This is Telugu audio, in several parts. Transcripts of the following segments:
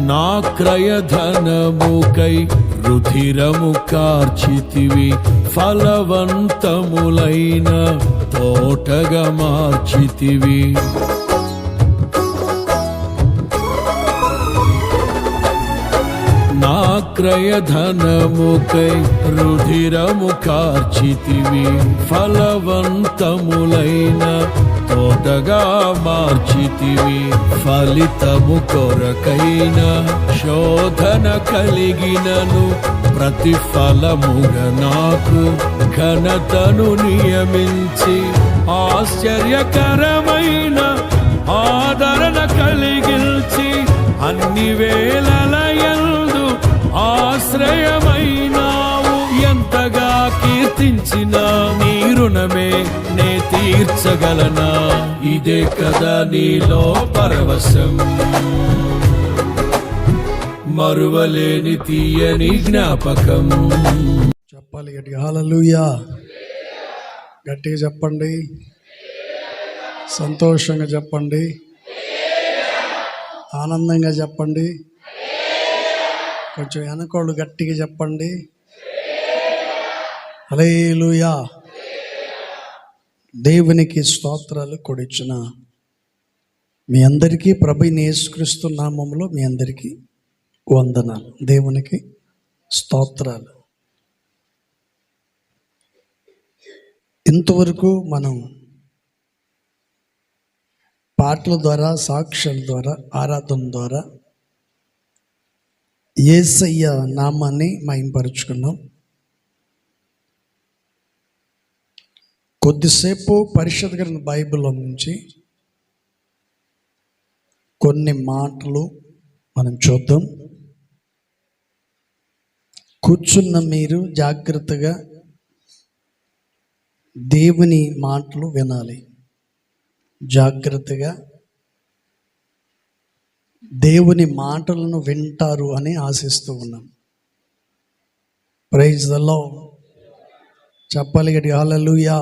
నా క్రయధనముకై రుధిరము కార్చితివి, ఫలవంతములైన తోటగా మార్చితివి. నా క్రయధనముకై రుధిరము కార్చితివి, ఫలవంతములైన తోటగా మార్చితివి. ఫలితము కొరకైన శోధన కలిగినను ప్రతిఫలముగా నాకు ఘనతను నియమించి, ఆశ్చర్యకరమైన ఆదరణ కలిగించి, అన్ని వేళలయందు ఆశ్రయమైనావు. ఎంతగా కీర్తించిన నీ రుణమే నే తీర్చగలనా? ఇదే కదా నీలో పరవశం, మరువలేని తీయని జ్ఞాపకం. చెప్పాలి గట్టిగా, హల్లెలూయా. గట్టిగా చెప్పండి, సంతోషంగా చెప్పండి, ఆనందంగా చెప్పండి. కొంచెం వెనకోళ్ళు గట్టిగా చెప్పండి, హల్లెలూయా. దేవునికి స్తోత్రాలు కొడిచిన మీ అందరికీ ప్రభువైన యేసుక్రీస్తు నామములో మీ అందరికీ వందనాలు, దేవునికి స్తోత్రాలు. ఇంతవరకు మనం పాటల ద్వారా, సాక్ష్యాల ద్వారా, ఆరాధన ద్వారా యేసయ్య నామాన్ని మహిమపరుచుకున్నాం. కొద్దిసేపు పరిశుద్ధ గ్రంథ బైబిల్లో నుంచి కొన్ని మాటలు మనం చూద్దాం. కూర్చున్న మీరు జాగ్రత్తగా దేవుని మాటలు వినాలి. జాగ్రత్తగా దేవుని మాటలను వింటారు అని ఆశిస్తూ ఉన్నాం. Praise the lord. చెప్పాలి గట్టిగా, హల్లెలూయా.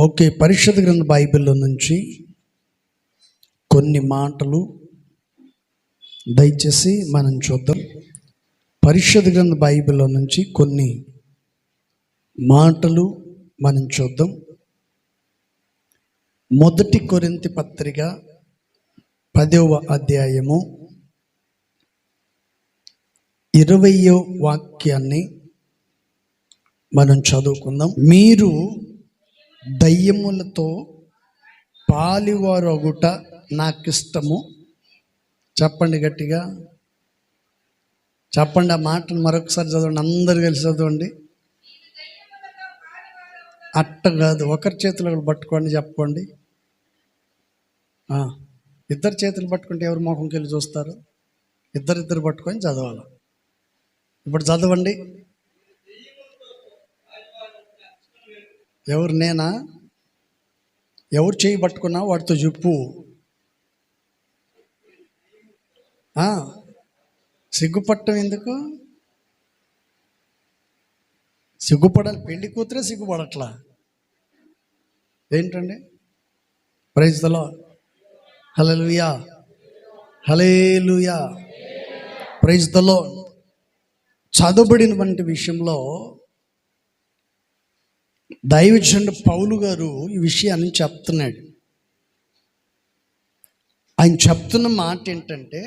ఓకే, పరిశుద్ధ గ్రంథ బైబిల్లో నుంచి కొన్ని మాటలు దయచేసి మనం చూద్దాం. పరిశుద్ధ గ్రంథ బైబిల్లో నుంచి కొన్ని మాటలు మనం చూద్దాం. మొదటి కొరింథీ పత్రిక 10వ అధ్యాయము 20వ వాక్యాన్ని మనం చదువుకుందాం. మీరు దయ్యములతో పాలివారొగుట నాకిష్టము. చెప్పండి గట్టిగా, చెప్పండి. ఆ మాటను మరొకసారి చదవండి, అందరు కలిసి చదవండి. అట్ట కాదు, ఒకరి చేతులు పట్టుకోండి, చెప్పుకోండి. ఇద్దరు చేతులు పట్టుకుంటే ఎవరు మొహంకి వెళ్ళి చూస్తారు? ఇద్దరు పట్టుకొని చదవాలి. ఇప్పుడు చదవండి. ఎవరు? నేనా? ఎవరు చేయి పట్టుకున్నా వాడితో చెప్పు. సిగ్గుపట్టం ఎందుకు? సిగ్గుపడాలి. పెళ్లి కూతురే సిగ్గుపడట్లా ఏంటండి? Praise the Lord. Hallelujah, hallelujah, praise the Lord. చదవబడినటువంటి విషయంలో దైవజనుడు పౌలు గారు ఈ విషయాన్ని చెప్తున్నాడు. ఆయన చెప్తున్న మాట ఏంటంటే,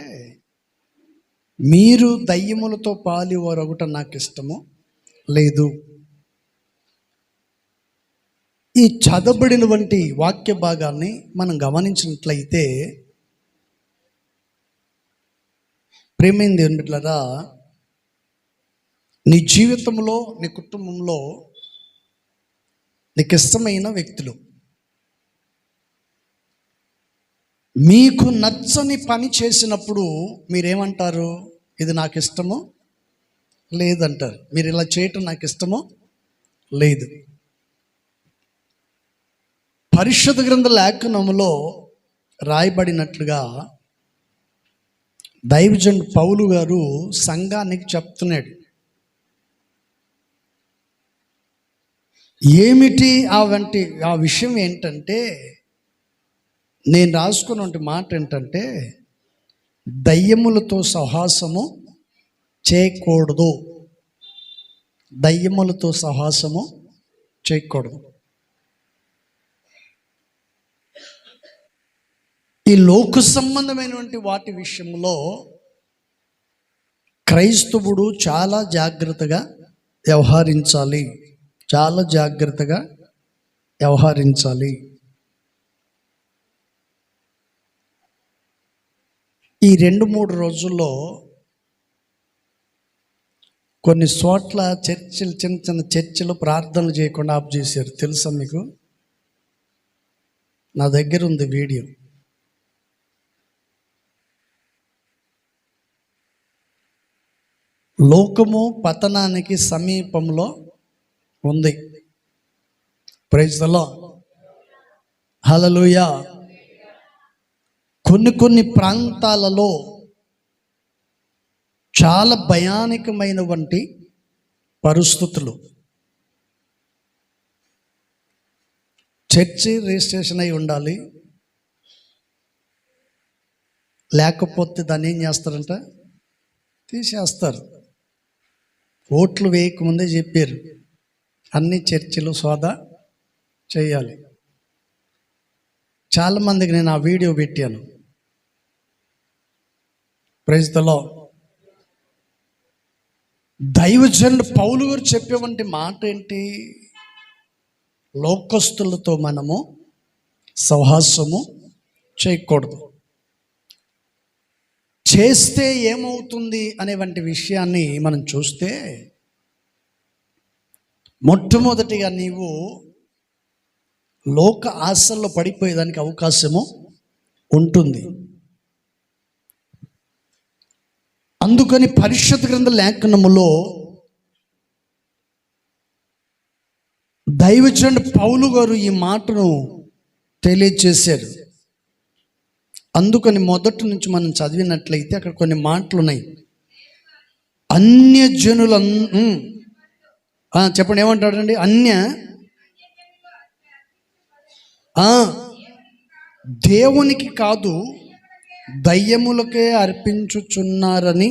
మీరు దయ్యములతో పాలివారొగుట నాకు ఇష్టము లేదు. ఈ చదవబడినటువంటి వాక్య భాగాన్ని మనం గమనించినట్లయితే, ప్రేమైంది ఏంటంటారా, నీ జీవితంలో, నీ కుటుంబంలో నీకు ఇష్టమైన వ్యక్తులు, మీకు నచ్చని పని చేసినప్పుడు మీరేమంటారు? ఇది నాకు ఇష్టమో లేదంటారు. మీరు ఇలా చేయటం నాకు ఇష్టమో లేదు. పరిశుద్ధ గ్రంథ లేఖనములో రాయబడినట్లుగా దైవజనుడు పౌలు గారు సంఘానికి చెప్తున్నాడు. ఏమిటి ఆ విషయం ఏంటంటే, నేను రాసుకున్న మాట ఏంటంటే, దయ్యములతో సహవాసము చేయకూడదు. దయ్యములతో సహవాసము చేయకూడదు. ఈ లోక సంబంధమైనటువంటి వాటి విషయంలో క్రైస్తవుడు చాలా జాగ్రత్తగా వ్యవహరించాలి. చాలా జాగ్రత్తగా వ్యవహరించాలి. ఈ 2-3 రోజుల్లో కొన్ని చోట్ల చర్చిలు, చిన్న చిన్న చర్చిలు ప్రార్థనలు చేయకుండా ఆఫ్ చేశారు. తెలుసా మీకు? నా దగ్గర ఉంది వీడియో. లోకము పతనానికి సమీపంలో ఉంది. Praise the Lord. హల్లెలూయా. కొన్ని ప్రాంతాలలో చాలా భయానకమైనటువంటి పరిస్థితులు. చర్చి రిజిస్ట్రేషన్ అయి ఉండాలి, లేకపోతే దాన్ని ఏం చేస్తారంట, తీసేస్తారు. ఓట్లు వేయకముందే చెప్పారు అన్ని చర్చిలు సోదా చేయాలి. చాలామందికి నేను ఆ వీడియో పెట్టాను. Praise the lord. దైవజనుడు పౌలు గారు చెప్పేవంటి మాట ఏంటి? లోకస్తులతో మనము సహవాసము చేయకూడదు. చేస్తే ఏమవుతుంది అనేవంటి విషయాన్ని మనం చూస్తే, మొట్టమొదటిగా నీవు లోక ఆశల్లో పడిపోయేదానికి అవకాశము ఉంటుంది. అందుకని పరిశుద్ధ గ్రంథ లేఖనములో దైవజనుడు పౌలు గారు ఈ మాటను తెలియజేశారు. అందుకని మొదటి నుంచి మనం చదివినట్లయితే అక్కడ కొన్ని మాటలు ఉన్నాయి. అన్యజనుల చెప్పండి, ఏమంటాడండి? దేవునికి కాదు దయ్యములకే అర్పించుచున్నారని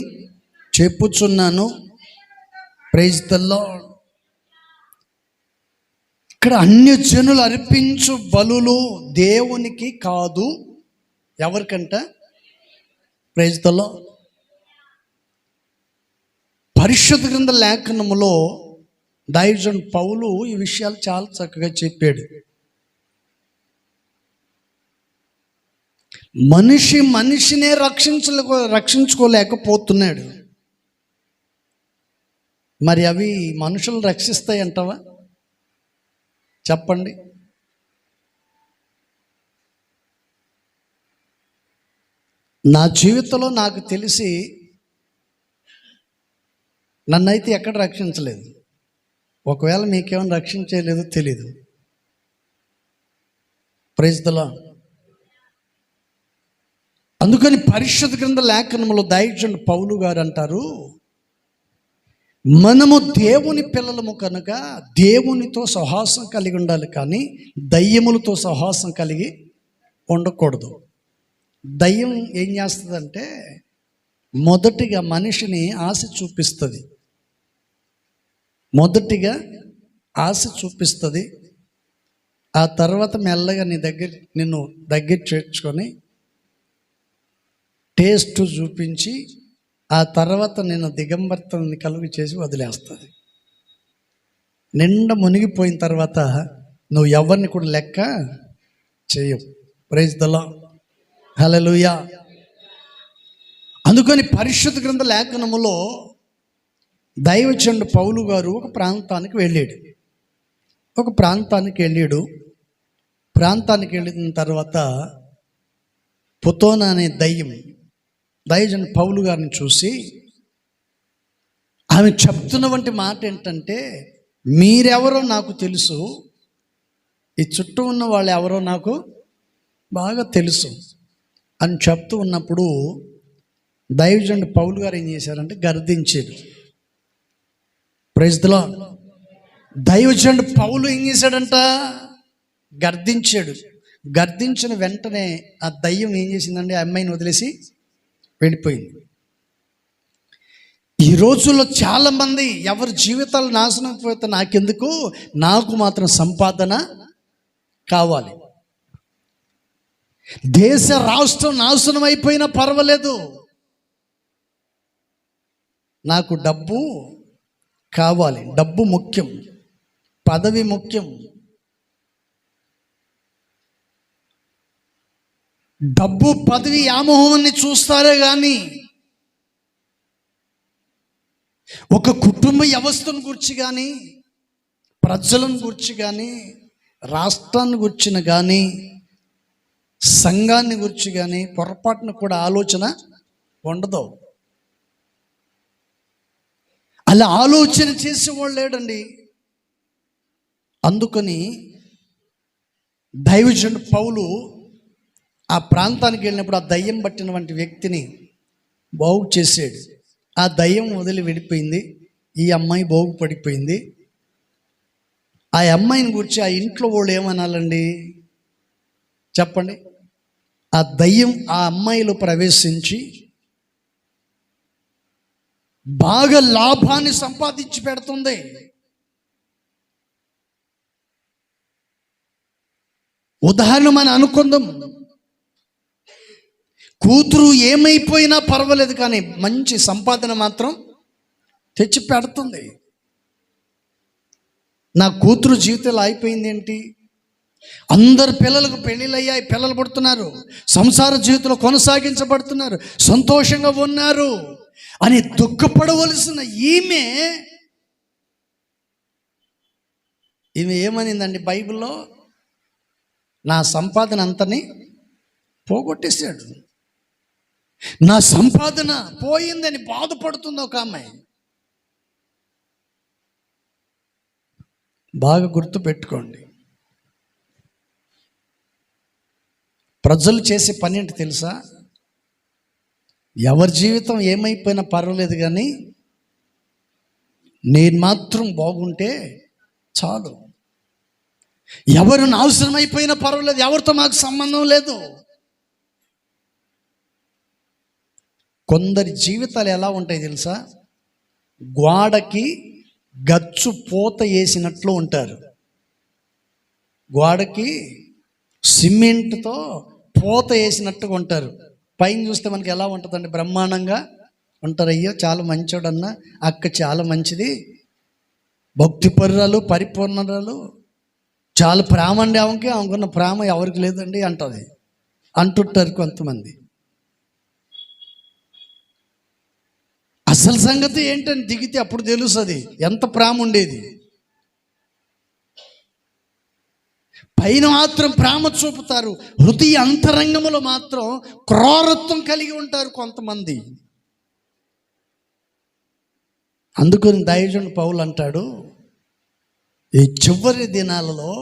చెప్పుచున్నాను. Praise the lord. ఇక్కడ అన్యజనులు అర్పించు బలులు దేవునికి కాదు. ఎవరికంట? Praise the Lord. పరిశుద్ధ గ్రంథ లేఖనములో దైవజనుడు పౌలు ఈ విషయాలు చాలా చక్కగా చెప్పాడు. మనిషినే రక్షించుకోలేకపోతున్నాడు. మరి అవి మనుషులు రక్షిస్తాయి అంటావా? చెప్పండి. నా జీవితంలో నాకు తెలిసి నన్నైతే ఎక్కడ రక్షించలేదు. ఒకవేళ మీకేమైనా రక్షించలేదో తెలీదు. Praise the lord. అందుకని పరిశుద్ధ గ్రంథ లేఖనములో దైవజనుడు పౌలు గారు అంటారు, మనము దేవుని పిల్లలము కనుక దేవునితో సహవాసం కలిగి ఉండాలి, కానీ దయ్యములతో సహవాసం కలిగి ఉండకూడదు. దయ్యం ఏం చేస్తుందంటే మొదటిగా మనిషిని ఆశ చూపిస్తుంది. ఆ తర్వాత మెల్లగా నిన్ను దగ్గర చేర్చుకొని టేస్ట్ చూపించి ఆ తర్వాత నేను దిగంబర్తని కలుగు చేసి వదిలేస్తుంది. నిండా మునిగిపోయిన తర్వాత నువ్వు ఎవరిని కూడా లెక్క చేయవు. Praise the Lord. హల్లెలూయా. అందుకని పరిశుద్ధ గ్రంథ లేఖనములో దైవజనుడు పౌలు గారు ఒక ప్రాంతానికి వెళ్ళిన తర్వాత పుతోనా అనే దయ్యం దైవజనుడు పౌలు గారిని చూసి ఆమె చెప్తున్నటువంటి మాట ఏంటంటే, మీరెవరో నాకు తెలుసు, ఈ చుట్టూ ఉన్న వాళ్ళు ఎవరో నాకు బాగా తెలుసు అని చెప్తూ ఉన్నప్పుడు దైవజనుడు పౌలు గారు ఏం చేశారంటే గర్దించాడు. Praise the lord. దైవజనుడు పౌలు ఏం చేశాడంట? గర్దించాడు. గర్దించిన వెంటనే ఆ దయ్యం ఏం చేసిందంటే ఆ అమ్మాయిని వదిలేసి వెళ్ళిపోయింది. ఈ రోజుల్లో చాలామంది ఎవరి జీవితాలు నాశనం అయిపోతే నాకెందుకు, నాకు మాత్రం సంపాదన కావాలి. దేశ రాష్ట్రం నాశనం అయిపోయినా పర్వాలేదు, నాకు డబ్బు కావాలి. డబ్బు ముఖ్యం, పదవి ముఖ్యం. డబ్బు పదవి వ్యామోహాన్ని చూస్తారే కానీ ఒక కుటుంబ వ్యవస్థను గురించి కానీ, ప్రజలను గురించి కానీ, రాష్ట్రాన్ని గురించిన కానీ, సంఘాన్ని గురించి కానీ పొరపాటున కూడా ఆలోచన ఉండదు. అలా ఆలోచన చేసేవాళ్ళు లేడండి. అందుకని దైవజనుడు పౌలు ఆ ప్రాంతానికి వెళ్ళినప్పుడు ఆ దయ్యం పట్టినటువంటి వ్యక్తిని బాగు చేసాడు. ఆ దయ్యం వదిలి వెళ్ళిపోయింది. ఈ అమ్మాయి బాగుపడిపోయింది. ఆ అమ్మాయిని గురించి ఆ ఇంట్లో వాళ్ళు ఏమనాలండి చెప్పండి? ఆ దయ్యం ఆ అమ్మాయిలో ప్రవేశించి బాగా లాభాన్ని సంపాదించి పెడుతుంది. ఉదాహరణ మనం అనుకుందాం, కూతురు ఏమైపోయినా పర్వాలేదు కానీ మంచి సంపాదన మాత్రం తెచ్చి పెడుతుంది. నా కూతురు జీవితంలో అయిపోయింది ఏంటి? అందరు పిల్లలకు పెళ్ళిళ్ళు అయ్యాయి, పిల్లలు పుడుతున్నారు, సంసార జీవితంలో కొనసాగించబడుతున్నారు, సంతోషంగా ఉన్నారు అని దుఃఖపడవలసిన ఈమె ఏమనిందండి బైబిల్లో? నా సంపాదన అంతని పోగొట్టేశాడు, నా సంపాదన పోయిందని బాధపడుతుంది ఒక అమ్మాయి. బాగా గుర్తు పెట్టుకోండి, ప్రజలు చేసే పని ఏంటి తెలుసా? ఎవరి జీవితం ఏమైపోయినా పర్వాలేదు కానీ నేను మాత్రం బాగుంటే చాలు. ఎవరు నాశనం అయిపోయినా పర్వాలేదు, ఎవరితో మాకు సంబంధం లేదు. కొందరి జీవితాలు ఎలా ఉంటాయి తెలుసా? గోడకి గచ్చు పూత వేసినట్లు ఉంటారు. గోడకి సిమెంట్తో పూత వేసినట్టుగా ఉంటారు. పైన చూస్తే మనకి ఎలా ఉంటుందండి? బ్రహ్మాండంగా ఉంటారు. అయ్యో చాలా మంచోడన్నా, అక్క చాలా మంచిది, భక్తిపరురాలు, పరిపూర్ణరాలు, చాలా ప్రేమ అండి ఆమెకి, ఆమెకున్న ప్రేమ ఎవరికి లేదండి అంటుంది, అంటుంటారు కొంతమంది. అసలు సంగతి ఏంటని దిగితే అప్పుడు తెలుస్తుంది ఎంత ప్రేమ ఉండేది. పైన మాత్రం ప్రేమ చూపుతారు, హృదయ అంతరంగములో మాత్రం క్రూరత్వం కలిగి ఉంటారు కొంతమంది. అందుకని దైవజనుడు పౌలు అంటాడు, ఈ చివరి దినాలలో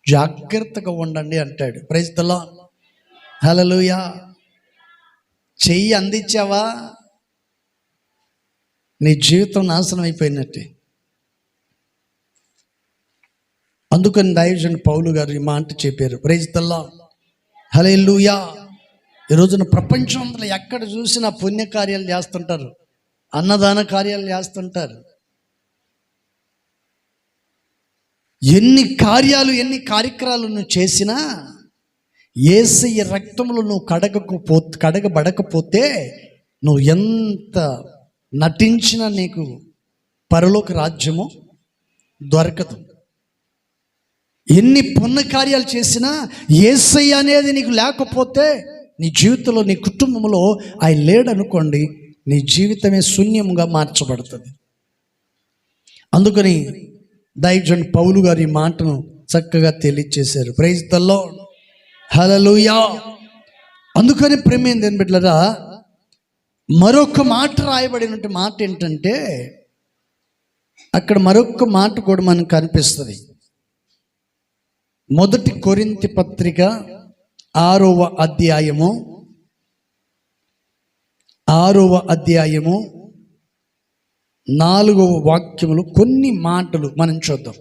జాగ్రత్తగా ఉండండి అంటాడు. ప్రైజ్ ది లార్డ్, హల్లెలూయా. చెయ్యి అందించావా నీ జీవితం నాశనం అయిపోయినట్టే. అందుకని దైవజనుడు పౌలు గారు ఈ మాట చెప్పారు. ప్రైజ్ ది లార్డ్, హల్లెలూయా. ఈ రోజున ప్రపంచంలో ఎక్కడ చూసినా పుణ్యకార్యాలు చేస్తుంటారు, అన్నదాన కార్యాలు చేస్తుంటారు. ఎన్ని కార్యాలు ఎన్ని కార్యక్రమాలు నువ్వు చేసినా యేసయ్య రక్తంలో నువ్వు కడగబడకపోతే నువ్వు ఎంత నటించినా నీకు పరలోక రాజ్యము దొరకదు. ఎన్ని పుణ్య కార్యాలు చేసినా యేసయ్య అనేది నీకు లేకపోతే నీ జీవితంలో నీ కుటుంబంలో ఆయన లేడనుకోండి, నీ జీవితమే శూన్యంగా మార్చబడుతుంది. అందుకని దైవజనుడు పౌలు గారు ఈ మాటను చక్కగా తెలియచేశారు. Praise the Lord, hallelujah. అందుకని ప్రేమేందేని బిడ్డలారా, మరొక మాట రాయబడినట్టు మాట ఏంటంటే, అక్కడ మరొక మాట కూడా మనకు కనిపిస్తుంది. 1 కొరింథీ పత్రిక 6వ అధ్యాయము 4వ వాక్యములు కొన్ని మాటలు మనం చూద్దాం.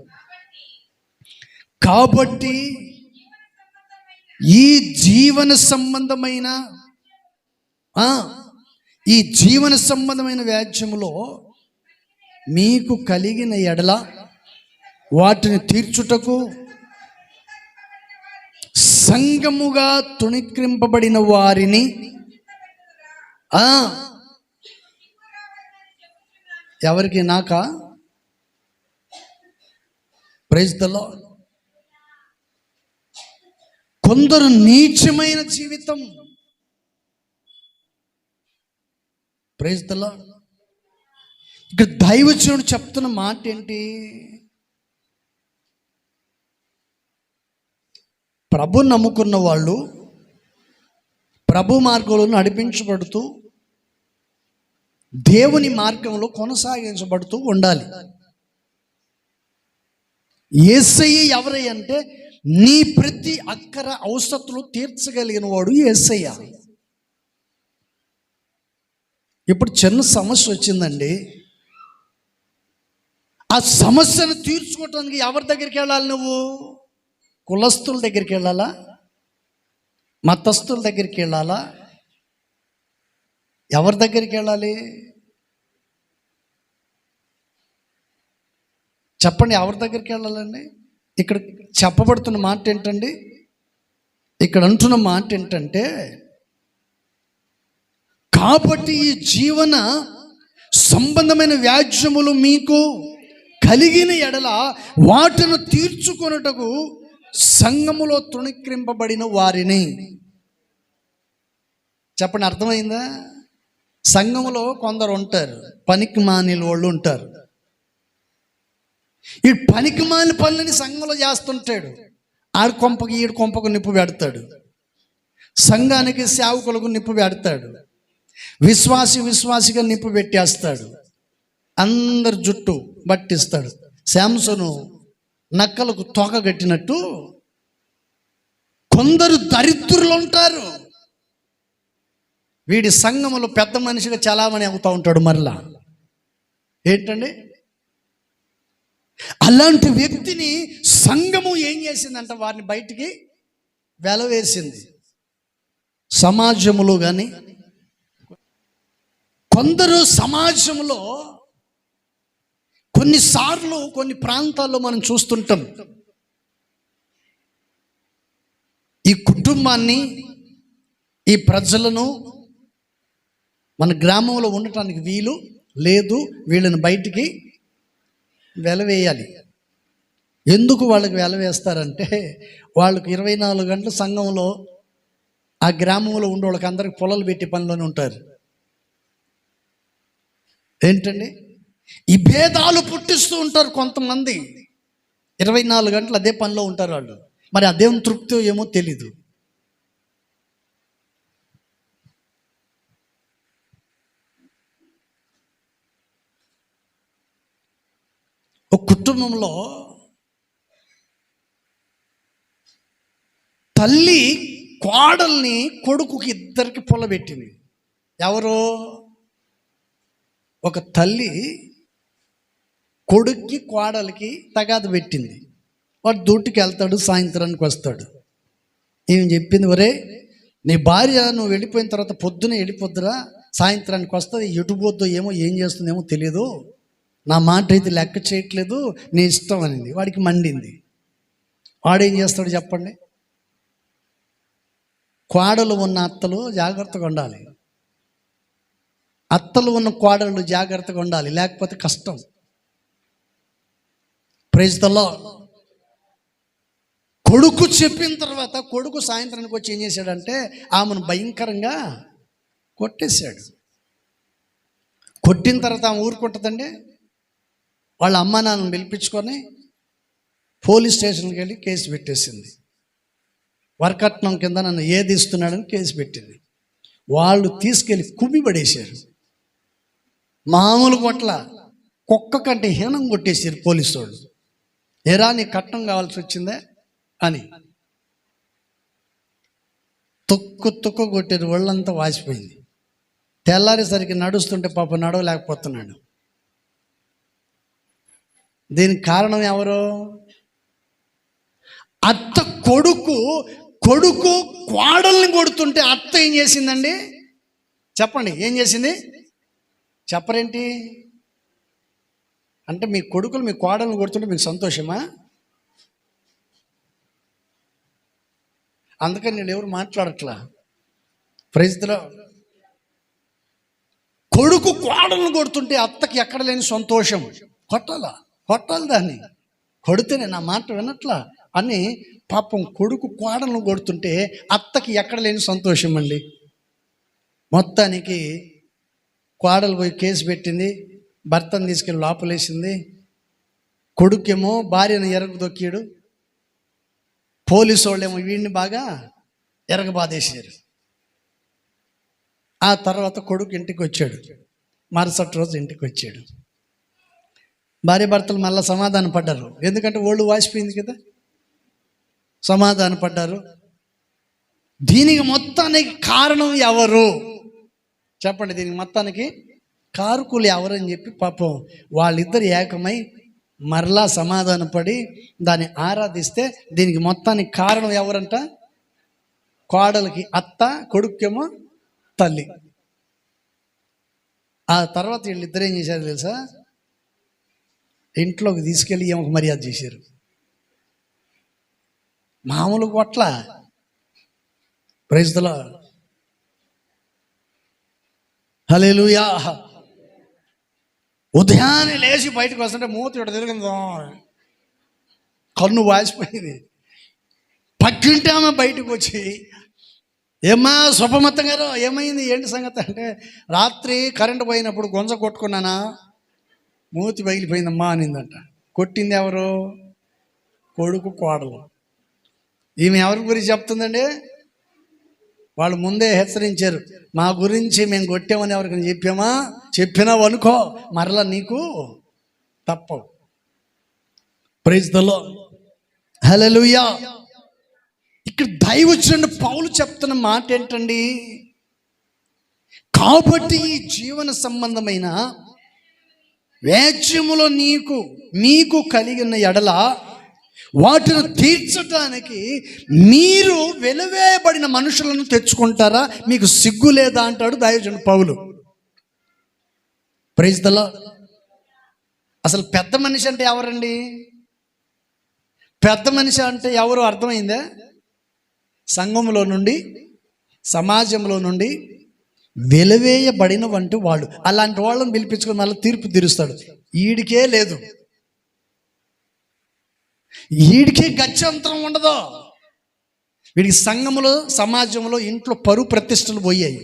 కాబట్టి ఈ జీవన సంబంధమైన ఈ జీవన సంబంధమైన వ్యాజ్యములో మీకు కలిగిన ఎడల వాటిని తీర్చుటకు సంఘముగా తుణీకరింపబడిన వారిని ఎవరికి? నాకా? Praise the lord. కొందరు నీచమైన జీవితం. Praise the lord. ఇక్కడ దైవజనుడు చెప్తున్న మాట ఏంటి? ప్రభు నమ్ముకున్న వాళ్ళు ప్రభు మార్గంలో నడిపించబడుతూ దేవుని మార్గంలో కొనసాగించబడుతూ ఉండాలి. యేసయ్య ఎవరై అంటే నీ ప్రతి అక్కర అవసరతలు తీర్చగలిగిన వాడు యేసయ్య. ఇప్పుడు చిన్న సమస్య వచ్చిందండి. ఆ సమస్యను తీర్చుకోవటానికి ఎవరి దగ్గరికి వెళ్ళాలి? నువ్వు కులస్తుల దగ్గరికి వెళ్ళాలా? మతస్థుల దగ్గరికి వెళ్ళాలా? ఎవరి దగ్గరికి వెళ్ళాలి చెప్పండి? ఎవరి దగ్గరికి వెళ్ళాలండి? ఇక్కడ చెప్పబడుతున్న మాట ఏంటండి? ఇక్కడ అంటున్న మాట ఏంటంటే, కాబట్టి ఈ జీవన సంబంధమైన వ్యాజ్యములు మీకు కలిగిన ఎడల వాటిని తీర్చుకొనుటకు సంఘములో తృణీకరింపబడిన వారిని. చెప్పండి, అర్థమైందా? సంఘములో కొందరు ఉంటారు, పనికి మానిన వాళ్ళు ఉంటారు. ఈ పనికి మాని పనులని సంఘంలో చేస్తుంటాడు. ఆడి కొంపకి ఈడు కొంపకు నిప్పు పెడతాడు, సంఘానికి సేవకులకు నిప్పు పెడతాడు, విశ్వాసిగా నిప్పు పెట్టేస్తాడు, అందరు జుట్టు బట్టిస్తాడు. శాంసను నక్కలకు తోక కట్టినట్టు కొందరు దరిద్రులు ఉంటారు. వీడి సంఘములో పెద్ద మనిషిగా చలామణి అవుతూ ఉంటాడు. మరలా ఏంటండి? అలాంటి వ్యక్తిని సంఘము ఏం చేసిందంట? వారిని బయటికి వెలవేసింది. సమాజములో కానీ కొందరు సమాజంలో కొన్నిసార్లు కొన్ని ప్రాంతాల్లో మనం చూస్తుంటాం, ఈ కుటుంబాన్ని ఈ ప్రజలను మన గ్రామంలో ఉండటానికి వీలు లేదు, వీళ్ళని బయటికి వెలవేయాలి. ఎందుకు వాళ్ళకి వెలవేస్తారంటే వాళ్ళకి 24 గంటల సంఘంలో ఆ గ్రామంలో ఉండే వాళ్ళకి అందరికి పొలాలు పెట్టి పనిలోనే ఉంటారు. ఏంటండి? ఈ భేదాలు పుట్టిస్తూ ఉంటారు కొంతమంది. 24 గంటలు అదే పనిలో ఉంటారు వాళ్ళు. మరి అదేం తృప్తి ఏమో తెలీదు. ఒక కుటుంబంలో తల్లి కోడల్ని కొడుకుకి ఇద్దరికి పొలబెట్టింది. ఎవరు? ఒక తల్లి కొడుక్కి కోడలికి తగాద పెట్టింది. వాడు డ్యూటీకి వెళ్తాడు, సాయంత్రానికి వస్తాడు. ఏం చెప్పింది? ఒరే, నీ భార్య నువ్వు వెళ్ళిపోయిన తర్వాత పొద్దునే వెళ్ళిపోద్దురా, సాయంత్రానికి వస్తుంది, ఎటు పోద్దో ఏమో, ఏం చేస్తుందేమో తెలియదు, నా మాట అయితే లెక్క చేయట్లేదు, నీ ఇష్టం అనింది. వాడికి మండింది. వాడేం చేస్తాడు చెప్పండి? కోడలు ఉన్న అత్తలు జాగ్రత్తగా ఉండాలి, అత్తలు ఉన్న కోడళ్ళు జాగ్రత్తగా ఉండాలి, లేకపోతే కష్టం. Praise the lord. కొడుకు చెప్పిన తర్వాత కొడుకు సాయంత్రానికి వచ్చి ఏం చేశాడంటే ఆమెను భయంకరంగా కొట్టేశాడు. కొట్టిన తర్వాత ఆమె ఊరుకుంటుందండి. వాళ్ళ అమ్మ నాన్నను పిలిపించుకొని పోలీస్ స్టేషన్కి వెళ్ళి కేసు పెట్టేసింది. వరకట్నం కింద నన్ను ఏది ఇస్తున్నాడని కేసు పెట్టింది. వాళ్ళు తీసుకెళ్ళి కుమ్మి పడేశారు. మామూలు కొట్ల కుక్క కంటే హీనం కొట్టేసారు పోలీసు వాళ్ళు. ఎరా నీ కట్నం కావాల్సి వచ్చిందే అని తొక్కు కొట్టారు. ఒళ్ళంతా వాసిపోయింది. తెల్లారేసరికి నడుస్తుంటే పాప నడవలేకపోతున్నాడు. దీనికి కారణం ఎవరు? అత్త కొడుకు కోడల్ని కొడుతుంటే అత్త ఏం చేసిందండి చెప్పండి, ఏం చేసింది? చెప్పరేంటి? అంటే మీ కొడుకులు మీ కోడలను కొడుతుంటే మీకు సంతోషమా? అందుకని నేను ఎవరు మాట్లాడట్లా. ప్రైజ్లో కొడుకు కోడలను కొడుతుంటే అత్తకి ఎక్కడ లేని సంతోషం. కొట్టాలి దాన్ని, కొడితేనే నా మాట వినట్లా అని పాపం కొడుకు కోడలను కొడుతుంటే అత్తకి ఎక్కడ లేని సంతోషం అండి. మొత్తానికి కోడలు పోయి కేసు పెట్టింది, భర్తను తీసుకెళ్ళి లోపలేసింది. కొడుకేమో భార్యను ఎరగదొక్కాడు, పోలీసు వాళ్ళేమో వీడిని బాగా ఎరగబాదేశారు. ఆ తర్వాత కొడుకు ఇంటికి వచ్చాడు, మరుసటి రోజు ఇంటికి వచ్చాడు. భార్య భర్తలు మళ్ళీ సమాధాన పడ్డారు, ఎందుకంటే ఒళ్ళు వాసిపోయింది కదా, సమాధాన పడ్డారు. దీనికి మొత్తానికి కారణం ఎవరు చెప్పండి? దీనికి మొత్తానికి కారకులు ఎవరని చెప్పి పాపం వాళ్ళిద్దరు ఏకమై మరలా సమాధాన పడి దాన్ని ఆరాధిస్తే దీనికి మొత్తానికి కారణం ఎవరంట? కోడలికి అత్త, కొడుకేమో తల్లి. ఆ తర్వాత వీళ్ళిద్దరు ఏం చేశారు తెలుసా? ఇంట్లోకి తీసుకెళ్ళి ఏమొక మర్యాద చేశారు. మామూలు కొట్ల. ప్రైజ్ ది లార్డ్, హల్లెలూయా. ఉదయాన్నే లేచి బయటకు వస్తుంటే మూతి ఇక్కడ తిరిగిందో, కన్ను వాసిపోయింది. పక్కింటి ఆమె బయటకు వచ్చి, ఏమ్మా స్వపమత్తం గారు ఏమైంది, ఏంటి సంగతి అంటే, రాత్రి కరెంటు పోయినప్పుడు గొంజ కొట్టుకున్నానా, మూతి పగిలిపోయిందమ్మా అనిందంట. కొట్టింది ఎవరు? కొడుకు కోడలు. ఈమె ఎవరి గురించి చెప్తుందండి? వాళ్ళు ముందే హెచ్చరించారు, మా గురించి మేము కొట్టామని ఎవరికైనా చెప్పామా, చెప్పినావు అనుకో మరలా నీకు తప్పవు. Praise the Lord, hallelujah. ఇక్కడ దైవజనుడు పౌలు చెప్తున్న మాట ఏంటండి? కాబట్టి ఈ జీవన సంబంధమైన వేద్యములో మీకు కలిగిన ఎడల వాటిని తీర్చడానికి మీరు వెలువేయబడిన మనుషులను తెచ్చుకుంటారా? మీకు సిగ్గు లేదా అంటాడు దైవజనుడు పౌలు. Praise the lord. అసలు పెద్ద మనిషి అంటే ఎవరండి? పెద్ద మనిషి అంటే ఎవరు అర్థమైందా? సంఘంలో నుండి, సమాజంలో నుండి వెలువేయబడిన వంటి వాళ్ళు. అలాంటి వాళ్ళని పిలిపించుకొని మళ్ళీ తీర్పు తీరుస్తాడు. ఈడికే లేదు, వీడికి గత్యంతరం ఉండదు. వీడికి సంఘములో, సమాజంలో, ఇంట్లో పరువు ప్రతిష్టలు పోయాయి.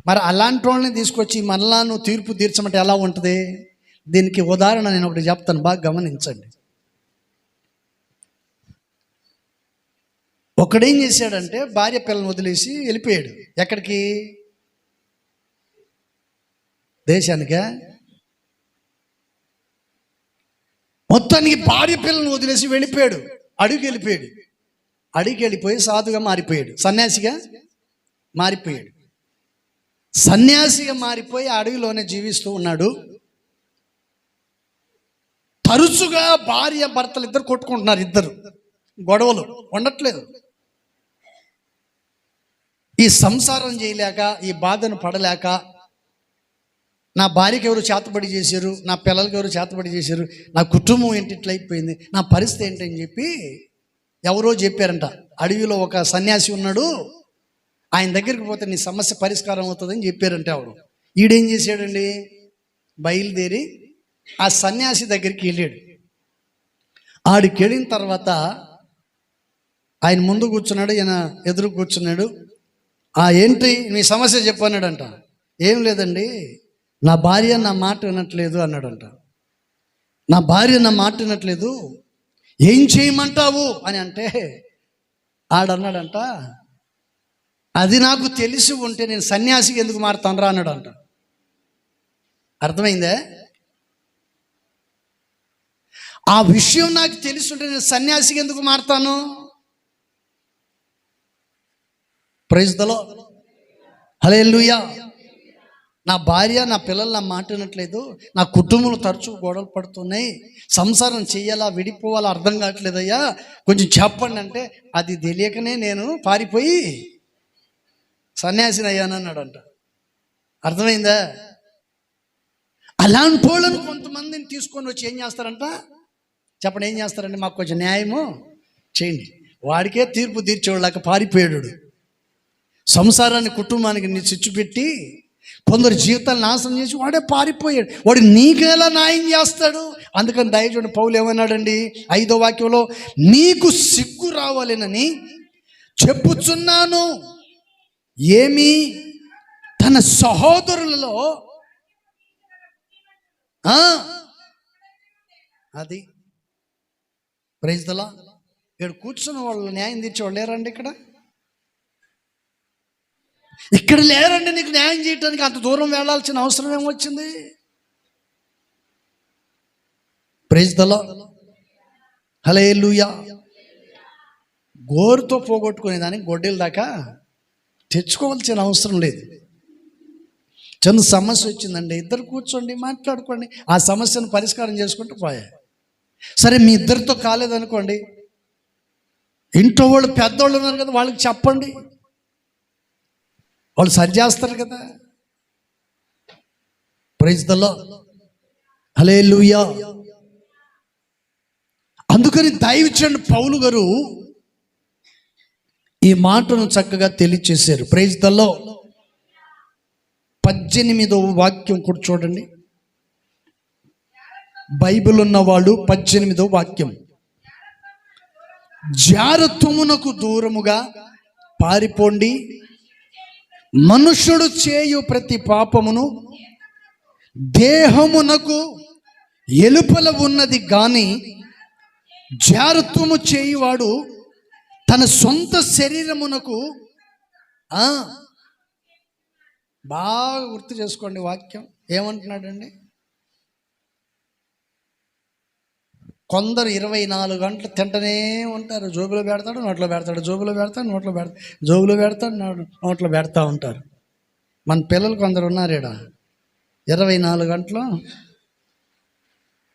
మరి అలాంటి వాళ్ళని తీసుకొచ్చి మళ్ళా నువ్వు తీర్పు తీర్చమంటే ఎలా ఉంటుంది? దీనికి ఉదాహరణ నేను ఒకటి చెప్తాను, బాగా గమనించండి. ఒకడేం చేశాడంటే భార్య పిల్లలను వదిలేసి వెళ్ళిపోయాడు. ఎక్కడికి? దేశానికా? మొత్తానికి భార్య పిల్లలను వదిలేసి వెళ్ళిపోయాడు, అడుగు వెళ్ళిపోయి సాధుగా మారిపోయాడు, సన్యాసిగా మారిపోయాడు. సన్యాసిగా మారిపోయి అడవిలోనే జీవిస్తూ ఉన్నాడు. తరచుగా భార్య భర్తలు ఇద్దరు కొట్టుకుంటున్నారు, ఇద్దరు గొడవలు ఉండట్లేదు. ఈ సంసారం చేయలేక, ఈ బాధను పడలేక, నా భార్యకి ఎవరు చేతబడి చేశారు, నా పిల్లలకి ఎవరు చేతబడి చేశారు, నా కుటుంబం ఏంటి ఇట్లా అయిపోయింది, నా పరిస్థితి ఏంటని చెప్పి ఎవరో చెప్పారంట. అడవిలో ఒక సన్యాసి ఉన్నాడు, ఆయన దగ్గరికి పోతే నీ సమస్య పరిష్కారం అవుతుందని చెప్పారంట ఎవరు. ఈడేం చేశాడండి? బయలుదేరి ఆ సన్యాసి దగ్గరికి వెళ్ళాడు. ఆడికి వెళ్ళిన తర్వాత ఆయన ముందు కూర్చున్నాడు, ఈయన ఎదురు కూర్చున్నాడు. ఏంటి నీ సమస్య చెప్పు అన్నాడంట. ఏం లేదండి, నా భార్య నా మాట వినట్లేదు అన్నాడంట. నా భార్య నా మాట వినట్లేదు, ఏం చేయమంటావు అని అంటే ఆడన్నాడంట, అది నాకు తెలిసి ఉంటే నేను సన్యాసికి ఎందుకు మారుతాను రా అన్నాడంట. అర్థమైందే? ఆ విషయం నాకు తెలిసి ఉంటే నేను సన్యాసికి ఎందుకు మారుతాను? ప్రైజ్ ది లార్డ్, హల్లెలూయా. నా భార్య నా పిల్లలు నా మాట వినట్లేదు, నా కుటుంబంలో తరచూ గొడవలు పడుతున్నాయి, సంసారం చెయ్యాలా విడిపోవాలా అర్థం కావట్లేదయ్యా, కొంచెం చెప్పండి అంటే, అది తెలియకనే నేను పారిపోయి సన్యాసిని అయ్యాను అన్నాడంట. అర్థమైందా? అలాంటి వాళ్ళను కొంతమందిని తీసుకొని వచ్చి ఏం చేస్తారంట చెప్పండి, ఏం చేస్తారండి? మాకు కొంచెం న్యాయము చేయండి. వాడికే తీర్పు తీర్చేవాళ్ళక పారిపోయాడు. సంసారాన్ని కుటుంబానికి చిచ్చు పెట్టి కొందరు జీవితాలు నాశనం చేసి వాడే పారిపోయాడు. వాడు నీకెలా న్యాయం చేస్తాడు? అందుకని దయచూడండి, పౌలు ఏమన్నాడండి 5వ వాక్యంలో, నీకు సిగ్గు రావాలేనని చెప్పుచున్నాను. ఏమి? తన సహోదరులలో అది ప్రైజ్ ది లార్డ్. ఇక్కడ కూర్చున్న వాళ్ళు న్యాయం తీర్చేవాళ్ళు లేరండి? ఇక్కడ లేరండి. నీకు న్యాయం చేయడానికి అంత దూరం వెళ్ళాల్సిన అవసరం ఏమొచ్చింది? Praise the Lord. హల్లెలూయా. గోరుతో పోగొట్టుకునేదానికి గొడ్డెల దాకా తెచ్చుకోవాల్సిన అవసరం లేదు. చిన్న సమస్య వచ్చిందండి, ఇద్దరు కూర్చోండి, మాట్లాడుకోండి, ఆ సమస్యను పరిష్కారం చేసుకుంటూ పోయా. సరే, మీ ఇద్దరితో కాలేదనుకోండి, ఇంట్లో వాళ్ళు పెద్దోళ్ళు ఉన్నారు కదా, వాళ్ళకి చెప్పండి, వాళ్ళు సరి చేస్తారు కదా. Praise the Lord. హల్లెలూయా. అందుకని దైవజనుడు పౌలు గారు ఈ మాటను చక్కగా తెలియచేశారు. Praise the lord. 18వ వాక్యం కూడా చూడండి. బైబిల్ ఉన్నవాళ్ళు 18వ వాక్యం. జారత్వమునకు దూరముగా పారిపోండి, మనుష్యుడు చేయు ప్రతి పాపమును దేహమునకు ఎలుపల ఉన్నది గాని జారత్వము చేయువాడు తన సొంత శరీరమునకు బాగా గుర్తు చేసుకోండి వాక్యం ఏమంటున్నాడండి. కొందరు 24 గంటలు తింటనే ఉంటారు. జోబులో పెడతాడు, నోట్లో పెడతాడు, జోబులో పెడతాడు, నోట్లో పెడతాడు, జోబులో పెడతాడు, నోట్లో పెడతా ఉంటారు. మన పిల్లలు కొందరు ఉన్నారు ఈడ 24 గంటలు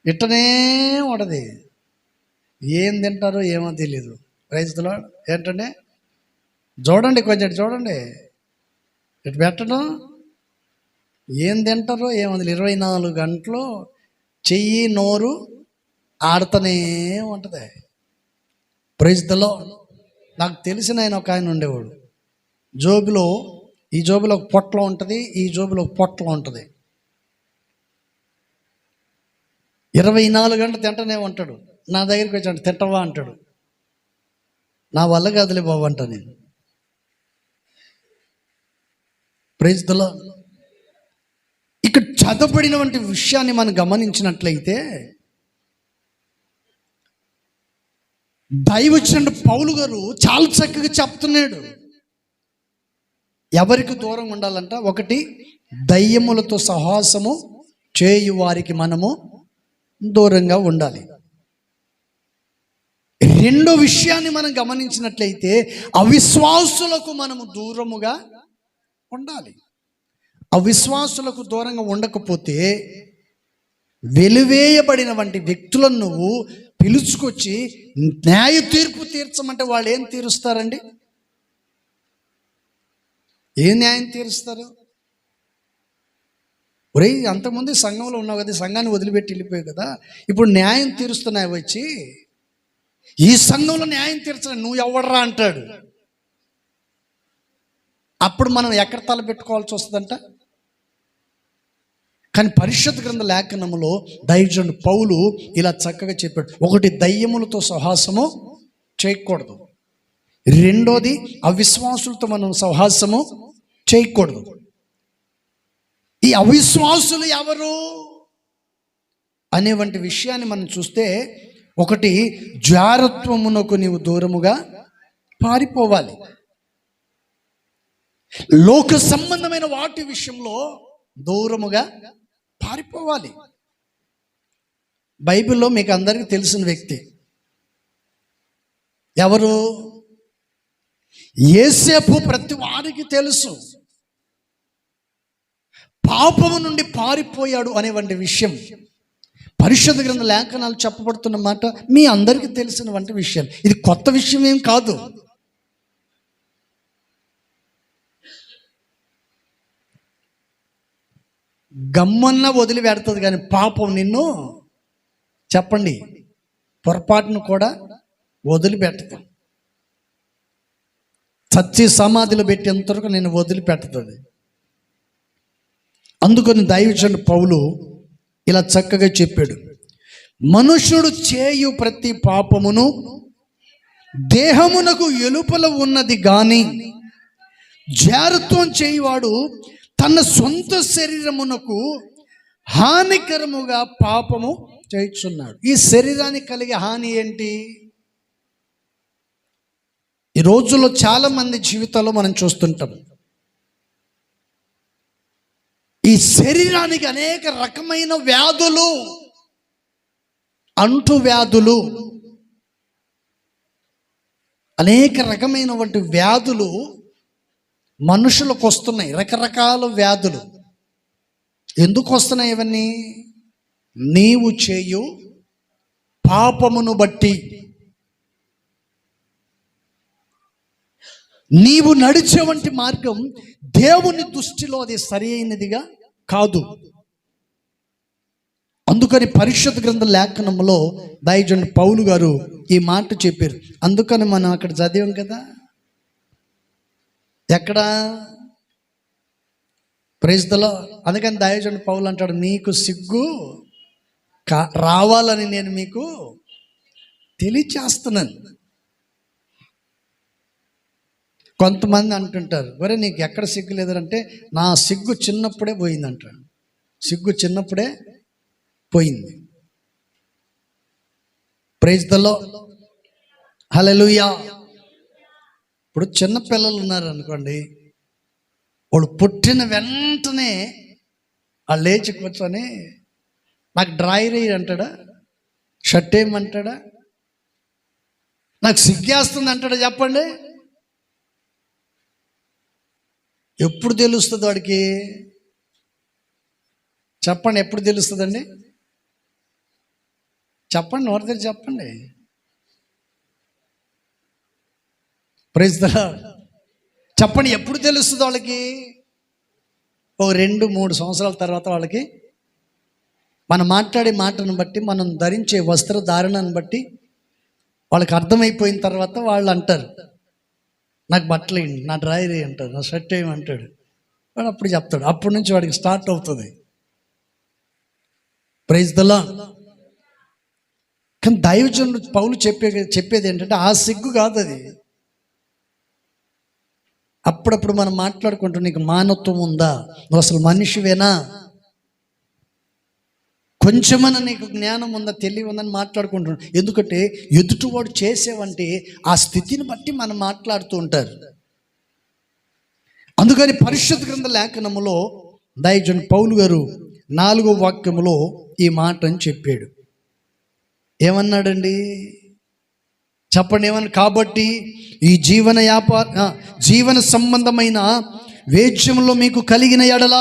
ఇట్టనే ఉండదు. ఏం తింటారో ఏమో తెలీదు. Praise the lord. ఏంటంటే చూడండి, కొంచెం చూడండి, ఇటు పెట్టడం, ఏం తింటారో ఏమో 24 గంటలు చెయ్యి నోరు ఆడుతూనే ఉంటుంది. Praise the lord. నాకు తెలిసిన ఒక ఆయన ఉండేవాడు. జోబులో, ఈ జోబులో ఒక పొట్టలో ఉంటుంది, ఈ జోబులో ఒక పొట్టలో ఉంటుంది. 24 గంటలు తింటనే ఉంటాడు. నా దగ్గరికి వచ్చాడు, తింటవా అంటాడు. నా వల్ల కాదులే బాబు అంటా నేను. Praise the lord. ఇక్కడ చదవబడినటువంటి విషయాన్ని మనం గమనించినట్లయితే దైవజనుడు పౌలు గారు చాలా చక్కగా చెప్తున్నాడు. ఎవరికి దూరంగా ఉండాలంట? 1, దయ్యములతో సహవాసము చేయు వారికి మనము దూరంగా ఉండాలి. 2వ విషయాన్ని మనం గమనించినట్లయితే అవిశ్వాసులకు మనము దూరముగా ఉండాలి. అవిశ్వాసులకు దూరంగా ఉండకపోతే వెలివేయబడిన వంటి వ్యక్తులను నువ్వు పిలుచుకొచ్చి న్యాయ తీర్పు తీర్చమంటే వాళ్ళు ఏం తీరుస్తారండి? ఏ న్యాయం తీరుస్తారు? ఒరే, అంతకుముందు సంఘంలో ఉన్నావు కదా, సంఘాన్ని వదిలిపెట్టి వెళ్ళిపోయావు కదా, ఇప్పుడు న్యాయం తీరుస్తున్నాయి వచ్చి ఈ సంఘంలో న్యాయం తీర్చడం నువ్వు ఎవడరా అంటాడు. అప్పుడు మనం ఎక్కడ తలపెట్టుకోవాల్సి వస్తుందంట? కానీ పరిశుద్ధ గ్రంథ లేఖనములో దైవజనుడు పౌలు ఇలా చక్కగా చెప్పాడు. 1, దయ్యములతో సహవాసము చేయకూడదు. 2, అవిశ్వాసులతో మనం సహవాసము చేయకూడదు. ఈ అవిశ్వాసులు ఎవరు అనేవంటి విషయాన్ని మనం చూస్తే 1, జారత్వమునకు నీవు దూరముగా పారిపోవాలి. లోక సంబంధమైన వాటి విషయంలో దూరముగా పారిపోవాలి. బైబిల్లో మీకు అందరికీ తెలిసిన వ్యక్తి ఎవరు? యోసేపు. ప్రతి వారికి తెలుసు పాపము నుండి పారిపోయాడు అనేవంటి విషయం. పరిశుద్ధ గ్రంథ లేఖనాలు చెప్పబడుతున్న మాట మీ అందరికీ తెలిసిన వంటి విషయం. ఇది కొత్త విషయం ఏం కాదు. గమ్మన్న వదిలిపెడుతుంది, కానీ పాపం నిన్ను చెప్పండి పొరపాటును కూడా వదిలిపెట్టదు. చచ్చి సమాధిలో పెట్టేంతవరకు నేను వదిలిపెడుతుంది. అందుకని దైవజనుడు పౌలు ఇలా చక్కగా చెప్పాడు, మనుష్యుడు చేయు ప్రతి పాపమును దేహమునకు ఎలుపల ఉన్నది గాని జారత్వం చేయువాడు తన సొంత శరీరమునకు హానికరముగా పాపము చేయుచున్నాడు. ఈ శరీరానికి కలిగే హాని ఏంటి? ఈ రోజుల్లో చాలా మంది జీవితాల్లో మనం చూస్తుంటాం, ఈ శరీరానికి అనేక రకమైన వ్యాధులు, అంటు వ్యాధులు, అనేక రకమైనటువంటి వ్యాధులు మనుషులకు వస్తున్నాయి. రకరకాల వ్యాధులు ఎందుకు వస్తున్నాయి? ఇవన్నీ నీవు చేయు పాపమును బట్టి, నీవు నడిచేవంటి మార్గం దేవుని దృష్టిలో అది సరి అయినదిగా కాదు. అందుకని పరిశుద్ధ గ్రంథ లేఖనంలో దైవజనుడు పౌలు గారు ఈ మాట చెప్పారు. అందుకని మనం అక్కడ చదివాం కదా, ఎక్కడ ప్రైజ్ ది లార్డ్. అందుకని దైవజనుడు పౌలు అంటాడు, మీకు సిగ్గు రావాలని నేను మీకు తెలియచేస్తున్నాను. కొంతమంది అంటుంటారు, ఒరే నీకు ఎక్కడ సిగ్గు లేదంటే, నా సిగ్గు చిన్నప్పుడే పోయిందంటాడు. సిగ్గు చిన్నప్పుడే పోయింది. ప్రైజ్ ది లార్డ్, హల్లెలూయా. ఇప్పుడు చిన్న పిల్లలు ఉన్నారు అనుకోండి, వాడు పుట్టిన వెంటనే వాళ్ళు లేచి కూర్చొని నాకు డ్రాయర్ వేయి అంటాడా, షర్ట్ వేయమంటాడా, నాకు సిగ్గేస్తుంది అంటాడా? చెప్పండి, ఎప్పుడు తెలుస్తుంది వాడికి? చెప్పండి, ఎప్పుడు తెలుస్తుందండి? చెప్పండి, నోటి దగ్గర చెప్పండి. Praise the lord. చెప్పండి, ఎప్పుడు తెలుస్తుంది వాళ్ళకి? ఓ 2-3 సంవత్సరాల తర్వాత వాళ్ళకి మనం మాట్లాడే మాటను బట్టి, మనం ధరించే వస్త్రధారణను బట్టి వాళ్ళకి అర్థమైపోయిన తర్వాత వాళ్ళు అంటారు, నాకు బట్టలు వేయండి, నా డ్రాయర్ వేయి అంటారు, నా షర్ట్ వేయమంటాడు. వాడు అప్పుడు చెప్తాడు. అప్పటి నుంచి వాడికి స్టార్ట్ అవుతుంది. Praise the lord. కానీ దైవజనుడు పౌలు చెప్పేది ఏంటంటే, ఆ సిగ్గు కాదు అది. అప్పుడప్పుడు మనం మాట్లాడుకుంటూ, నీకు మానవత్వం ఉందా, నువ్వు అసలు మనిషివేనా, కొంచెమన్నా నీకు జ్ఞానం ఉందా, తెలివి ఉందని మాట్లాడుకుంటున్నాం. ఎందుకంటే ఎదుటివాడు చేసేవంటే ఆ స్థితిని బట్టి మనం మాట్లాడుతూ ఉంటారు. అందుకని పరిశుద్ధ గ్రంథ లేఖనములో దైవజనుడు పౌలు గారు 4వ వాక్యములో ఈ మాటని చెప్పాడు. ఏమన్నాడండి? చెప్పండి, ఏమన్నా? కాబట్టి ఈ జీవన సంబంధమైన వేద్యములో మీకు కలిగిన ఎడల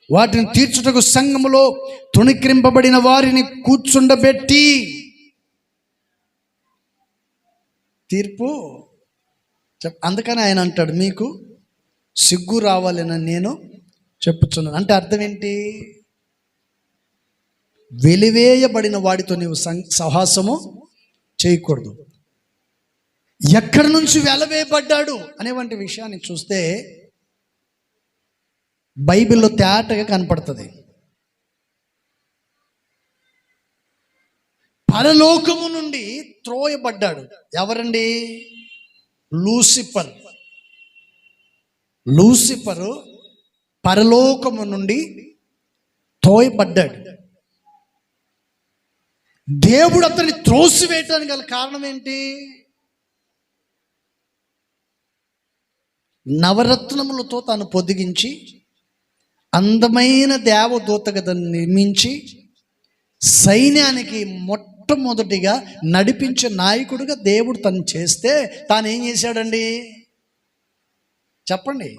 వాటిని తీర్చుటకు సంఘములో తృణీకరింపబడిన వారిని కూర్చుండబెట్టి తీర్పు అందుకని ఆయన అంటాడు, మీకు సిగ్గు రావాలని నేను చెప్పుచున్నాను. అంటే అర్థం ఏంటి? వెలివేయబడిన వాడితో నీవు సహవాసము చేయకూడదు. ఎక్కడి నుంచి వెలవేయబడ్డాడు అనేవంటి విషయాన్ని చూస్తే బైబిల్లో తేటగా కనపడుతుంది. పరలోకము నుండి త్రోయబడ్డాడు. ఎవరండి? లూసిఫరు పరలోకము నుండి త్రోయబడ్డాడు. దేవుడు అతన్ని త్రోసివేయటానికి గల కారణం ఏంటి? నవరత్నములతో తాను పొదిగించి అందమైన దేవదూతగా దాన్ని నిర్మించి సైన్యానికి మొట్టమొదటిగా నడిపించే నాయకుడిగా దేవుడు తను చేస్తే, తాను ఏం చేశాడండి? చెప్పండి,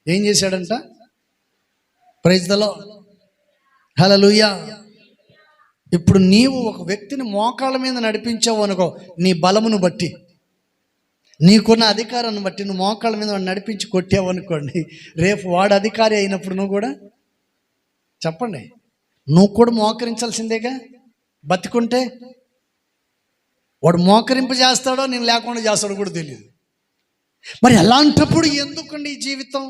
ఏం చేశాడంట? ప్రైజ్ ది లార్డ్, హల్లెలూయా. ఇప్పుడు నీవు ఒక వ్యక్తిని మోకాళ్ళ మీద నడిపించావు అనుకో, నీ బలమును బట్టి, నీకున్న అధికారాన్ని బట్టి నువ్వు మోకాళ్ళ మీద నడిపించి కొట్టావు అనుకోండి, రేపు వాడు అధికారి అయినప్పుడు నువ్వు కూడా చెప్పండి, నువ్వు కూడా మోకరించాల్సిందేగా. బతికుంటే వాడు మోకరింపు చేస్తాడో నేను లేకుండా చేస్తాడో కూడా తెలియదు. మరి అలాంటప్పుడు ఎందుకండి ఈ జీవితం?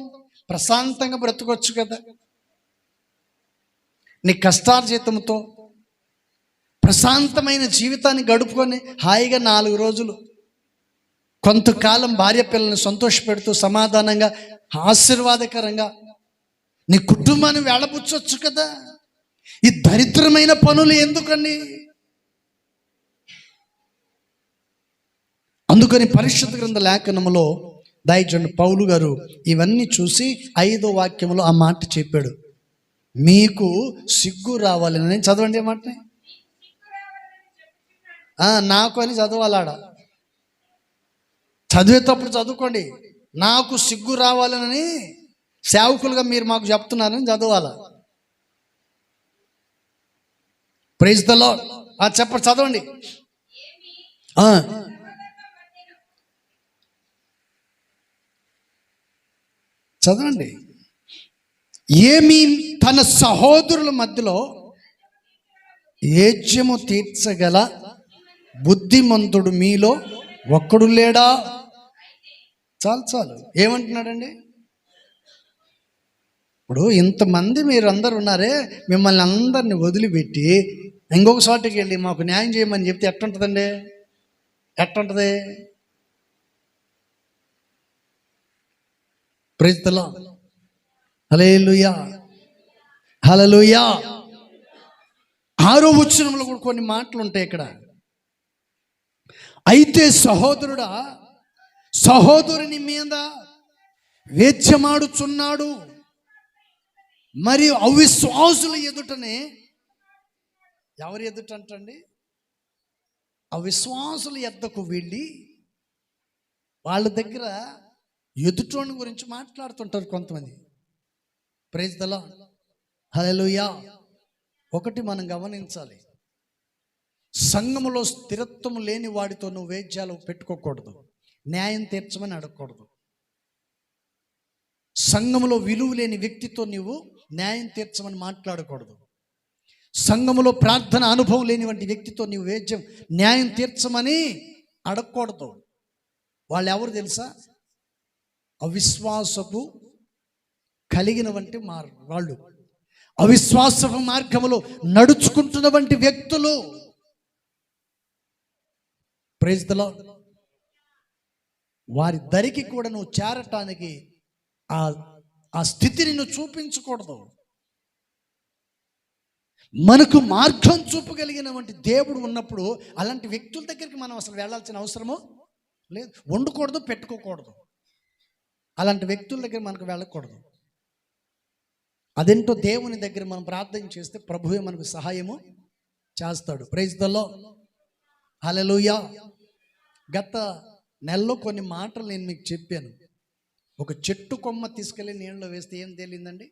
ప్రశాంతంగా బ్రతకొచ్చు కదా. నీ కష్టార్జితంతో ప్రశాంతమైన జీవితాన్ని గడుపుకొని హాయిగా 4 రోజులు కొంతకాలం భార్య పిల్లల్ని సంతోషపెడుతూ సమాధానంగా ఆశీర్వాదకరంగా నీ కుటుంబాన్ని వెళ్ళబుచ్చొచ్చు కదా. ఈ దరిద్రమైన పనులు ఎందుకండి? అందుకని పరిశుద్ధ గ్రంథ లేఖనములో దైవజనుడు పౌలు గారు ఇవన్నీ చూసి 5వ వాక్యంలో ఆ మాట చెప్పాడు, మీకు సిగ్గు రావాలని. చదవండి ఆ మాటని. నాకు అని చదవాలాడ, చదివేటప్పుడు చదువుకోండి. నాకు సిగ్గు రావాలని సేవకులుగా మీరు మాకు చెప్తున్నారని చదవాల. Praise the lord. చెప్పండి, చదవండి. చదవండి. ఏమి తన సహోదరుల మధ్యలో ఏజ్యము తీర్చగల బుద్ధిమంతుడు మీలో ఒక్కడు లేడా? చాలు. ఏమంటున్నాడండి? ఇప్పుడు ఇంతమంది మీరందరూ ఉన్నారే, మిమ్మల్ని అందరిని వదిలిపెట్టి ఇంకొక చోటికి వెళ్ళి మాకు న్యాయం చేయమని చెప్తే ఎట్టుంటుందండి? ఎట్టుంటుంది? Praise the Lord. Hallelujah, hallelujah. 6వ వచనంలో కూడా కొన్ని మాటలు ఉంటాయి ఇక్కడ. అయితే సహోదరుడా సహోదరుని మీద వేద్యమాడుచున్నాడు, మరియు అవిశ్వాసుల ఎదుటనే. ఎవరి ఎదుట అంటండి? అవిశ్వాసుల ఎద్దకు వెళ్ళి వాళ్ళ దగ్గర ఎదుటోని గురించి మాట్లాడుతుంటారు కొంతమంది. Praise the Lord. హల్లెలూయా. ఒకటి మనం గమనించాలి, సంఘములో స్థిరత్వం లేని వాడితో నువ్వు వేద్యాలు పెట్టుకోకూడదు, న్యాయం తీర్చమని అడగకూడదు. సంఘములో విలువ లేని వ్యక్తితో నువ్వు న్యాయం తీర్చమని మాట్లాడకూడదు. సంఘములో ప్రార్థన అనుభవం లేనివంటి వ్యక్తితో నీవు న్యాయం తీర్చమని అడగకూడదు. వాళ్ళు ఎవరు తెలుసా? అవిశ్వాసపు కలిగిన వంటి వాళ్ళు, అవిశ్వాసపు మార్గములో నడుచుకుంటున్న వంటి వ్యక్తులు. Praise the lord. వారి దరికి కూడా నువ్వు చేరటానికి ఆ స్థితిని నువ్వు చూపించకూడదు. మనకు మార్గం చూపగలిగిన వంటి దేవుడు ఉన్నప్పుడు అలాంటి వ్యక్తుల దగ్గరికి మనం అసలు వెళ్ళాల్సిన అవసరము లేదు. వండకూడదు, పెట్టుకోకూడదు. అలాంటి వ్యక్తుల దగ్గర మనకు వెళ్ళకూడదు. అదేంటో దేవుని దగ్గర మనం ప్రార్థన చేస్తే ప్రభువే మనకు సహాయము చేస్తాడు. Praise the Lord. హల్లెలూయా. గత నెలలో కొన్ని మాటలు నేను మీకు చెప్పాను. ఒక చెట్టు కొమ్మ తీసుకెళ్ళి నీళ్ళలో వేస్తే ఏం తేలిందండి?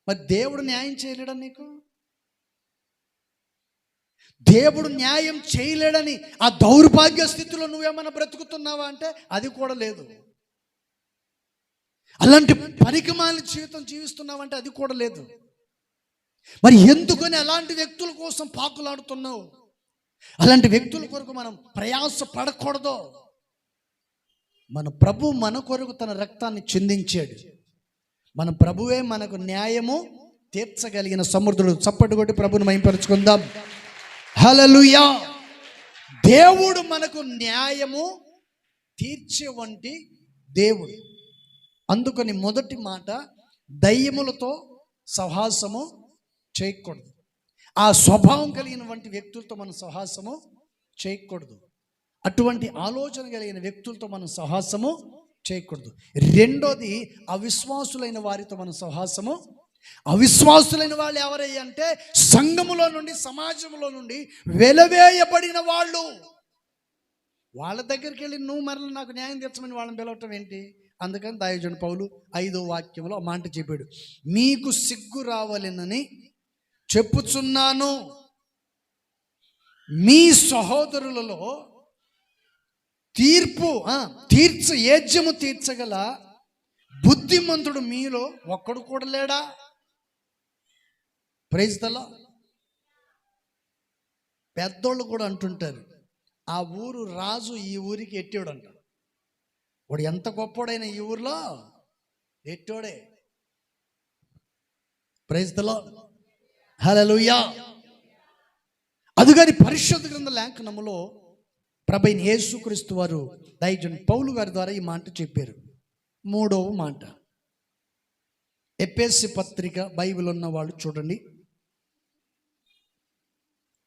మరి దేవుడు న్యాయం చేయలేడా నీకు? దేవుడు న్యాయం చేయలేడని ఆ దౌర్భాగ్య స్థితిలో నువ్వేమైనా బ్రతుకుతున్నావా అంటే అది కూడా లేదు. అలాంటి పనికిమాలిన జీవితం జీవిస్తున్నావంటే అది కూడా లేదు. మరి ఎందుకని అలాంటి వ్యక్తుల కోసం పాకులాడుతున్నావు? అలాంటి వ్యక్తుల కొరకు మనం ప్రయాస పడకూడదు. మన ప్రభు మన కొరకు తన రక్తాన్ని చిందించాడు. మన ప్రభువే మనకు న్యాయము తీర్చగలిగిన సమర్థుడు. చప్పటి కొట్టి ప్రభుని మహిమపరుచుకుందాం. హల్లెలూయా. దేవుడు మనకు న్యాయము తీర్చే వంటి దేవుడు. అందుకని మొదటి మాట, దయ్యములతో సహవాసము చేయకూడదు. ఆ స్వభావం కలిగిన వంటి వ్యక్తులతో మనం సహవాసము చేయకూడదు. అటువంటి ఆలోచన కలిగిన వ్యక్తులతో మనం సహవాసము చేయకూడదు. రెండోది, అవిశ్వాసులైన వారితో మనం సహవాసము. అవిశ్వాసులైన వాళ్ళు ఎవరయ్యా అంటే సంఘములో నుండి, సమాజంలో నుండి వెలవేయబడిన వాళ్ళు. వాళ్ళ దగ్గరికి వెళ్ళి నువ్వు మరల నాకు న్యాయం తీర్చమని వాళ్ళని పిలవటం ఏంటి? అందుకని దైవజనుడు పౌలు 5వ వాక్యంలో ఆ మాట చెప్పాడు, మీకు సిగ్గు రావాలనని చెప్పుచున్నాను. మీ సహోదరులలో ఏజ్యము తీర్చగల బుద్ధిమంతుడు మీలో ఒక్కడు కూడా లేడా? Praise the lord. పెద్దోళ్ళు కూడా అంటుంటారు, ఆ ఊరు రాజు ఈ ఊరికి ఎట్టోడు అంట. వాడు ఎంత గొప్పోడైనా ఈ ఊర్లో ఎట్టోడే. Praise the Lord, hallelujah. అందుకని పరిశుద్ధ గ్రంథ లేఖనములో ప్రభువైన యేసుక్రీస్తు వారు దైవజనుడు పౌలు గారి ద్వారా ఈ మాట చెప్పారు. మూడవ మాట, ఎఫెసీ పత్రిక బైబిల్ ఉన్న వాళ్ళు చూడండి,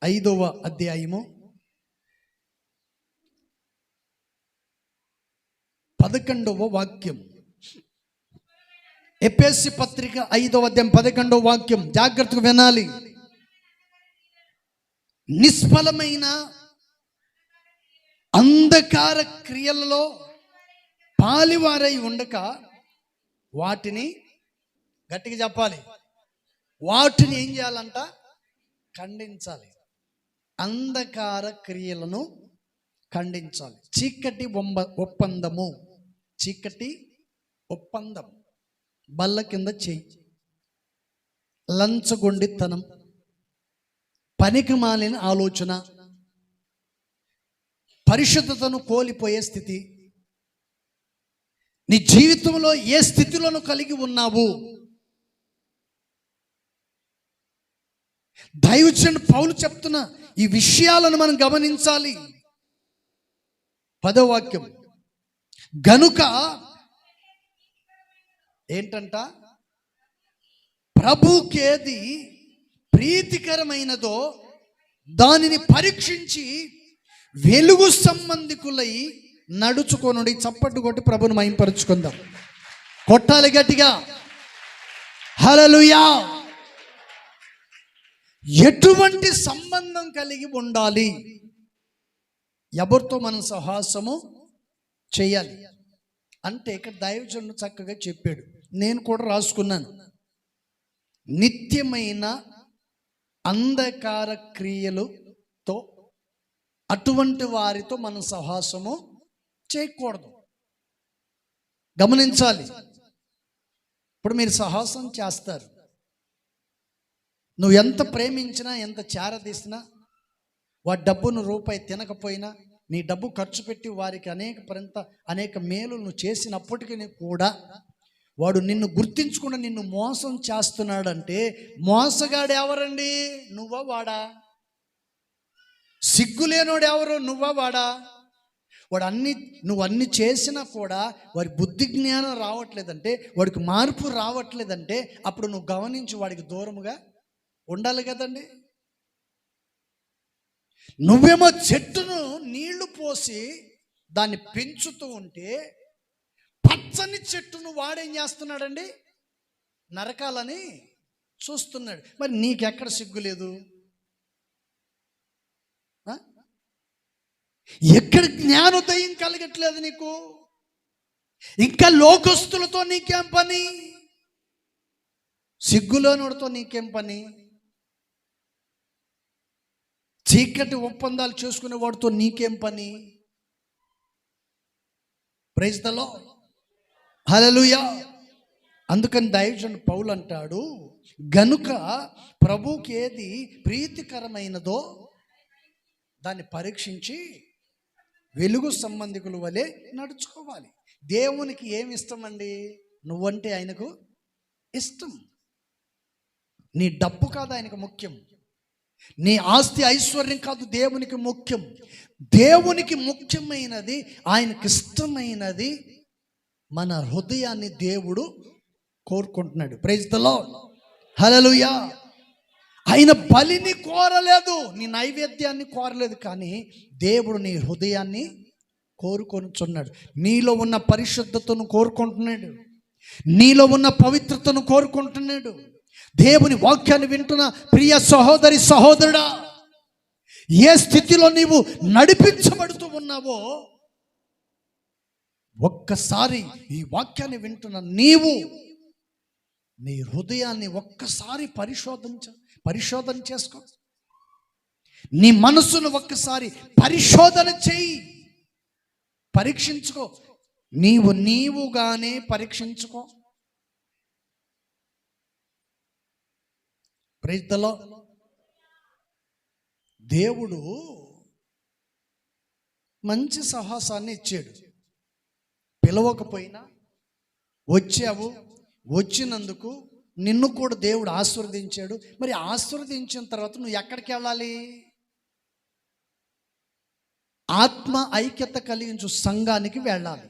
5వ అధ్యాయము 11వ వాక్యం. ఎఫెసీ పత్రిక 5వ అధ్యాయం 11వ వాక్యం, జాగ్రత్తగా వినాలి. నిష్ఫలమైన అంధకార క్రియలలో పాలివారై ఉండక వాటిని, గట్టిగా చెప్పాలి, వాటిని ఏం చేయాలంట? ఖండించాలి. అంధకార క్రియలను ఖండించాలి. చీకటి ఒప్పందము, చీకటి ఒప్పందం, బల్ల కింద చెయ్యి, లంచగొండితనం, పనికి మాలిన ఆలోచన, పరిశుద్ధతను కోల్పోయే స్థితి, నీ జీవితంలో ఏ స్థితిలోనూ కలిగి ఉన్నావు, దైవజనుడు పౌలు చెప్తున్న ఈ విషయాలను మనం గమనించాలి. 10వ వాక్యం, గనుక ఏంటంట? ప్రభుకేది ప్రీతికరమైనదో దానిని పరీక్షించి వెలుగు సంబంధికులై నడుచుకొనుడి. చప్పట్టు కొట్టి ప్రభుని మహింపరుచుకుందాం. కొట్టాలి గట్టిగా, హల్లెలూయా. ఎటువంటి సంబంధం కలిగి ఉండాలి? ఎవరితో మనం సహవాసము చేయాలి అంటే ఇక్కడ దైవజనుడు చక్కగా చెప్పాడు. నేను కూడా రాసుకున్నాను. నిత్యమైన అంధకార క్రియలతో అటువంటి వారితో మనం సహవాసము చేయకూడదు. గమనించాలి. ఇప్పుడు మీరు సహవాసం చేస్తారు, నువ్వు ఎంత ప్రేమించినా, ఎంత చేరదీసినా, వాడి డబ్బును రూపాయి తినకపోయినా, నీ డబ్బు ఖర్చు పెట్టి వారికి అనేక మేలు నువ్వు చేసినప్పటికీ కూడా వాడు నిన్ను గుర్తించకుండా నిన్ను మోసం చేస్తున్నాడంటే మోసగాడు ఎవరండి? నువ్వా వాడా? సిగ్గులేనోడు ఎవరు? నువ్వా వాడా? వాడు నువ్వు అన్ని చేసినా కూడా వాడి బుద్ధి జ్ఞానం రావట్లేదంటే, వాడికి మార్పు రావట్లేదంటే అప్పుడు నువ్వు గమనించి వాడికి దూరముగా ఉండాలి కదండి. నువ్వేమో చెట్టును నీళ్లు పోసి దాన్ని పెంచుతూ ఉంటే పచ్చని చెట్టును వాడేం చేస్తున్నాడండి? నరకాలని చూస్తున్నాడు. మరి నీకెక్కడ సిగ్గు లేదు? ఎక్కడ జ్ఞానోదయం కలగట్లేదు నీకు? ఇంకా లోకస్తులతో నీకేం పని? సిగ్గులోనుడితో నీకేం పని? చీకటి ఒప్పందాలు చేసుకునే వాడితో నీకేం పని? Praise the Lord, hallelujah. అందుకని దైవజనుడు పౌలు అంటాడు, గనుక ప్రభువుకి ఏది ప్రీతికరమైనదో దాన్ని పరీక్షించి వెలుగు సంబంధికుల వలె నడుచుకోవాలి. దేవునికి ఏమి ఇష్టం అండి? నువ్వంటే ఆయనకు ఇష్టం. నీ డబ్బు కాదు ఆయనకు ముఖ్యం, నీ ఆస్తి ఐశ్వర్యం కాదు దేవునికి ముఖ్యం. దేవునికి ముఖ్యమైనది, ఆయనకి ఇష్టమైనది మన హృదయాన్ని దేవుడు కోరుకుంటున్నాడు. ప్రైజ్ ద లార్డ్, హల్లెలూయా. ఆయన బలిని కోరలేదు, నీ నైవేద్యాన్ని కోరలేదు, కానీ దేవుడు నీ హృదయాన్ని కోరుకొనుచున్నాడు. నీలో ఉన్న పరిశుద్ధతను కోరుకుంటున్నాడు, నీలో ఉన్న పవిత్రతను కోరుకుంటున్నాడు. దేవుని వాక్యాన్ని వింటున్న ప్రియ సహోదరి సహోదరుడా, ఏ స్థితిలో నీవు నడిపించబడుతూ ఉన్నావో ఒక్కసారి ఈ వాక్యాన్ని వింటున్న నీవు నీ హృదయాన్ని ఒక్కసారి పరిశోధన చేసుకో. నీ మనసును ఒక్కసారి పరిశోధన చేయి, పరీక్షించుకో. నీవుగానే పరీక్షించుకో. Praise the Lord. దేవుడు మంచి సహవాసాన్ని ఇచ్చాడు. పిలవకపోయినా వచ్చావు, వచ్చినందుకు నిన్ను కూడా దేవుడు ఆశీర్వదించాడు. మరి ఆశీర్వదించిన తర్వాత నువ్వు ఎక్కడికి వెళ్ళాలి? ఆత్మ ఐక్యత కలిగించు సంఘానికి వెళ్ళాలి.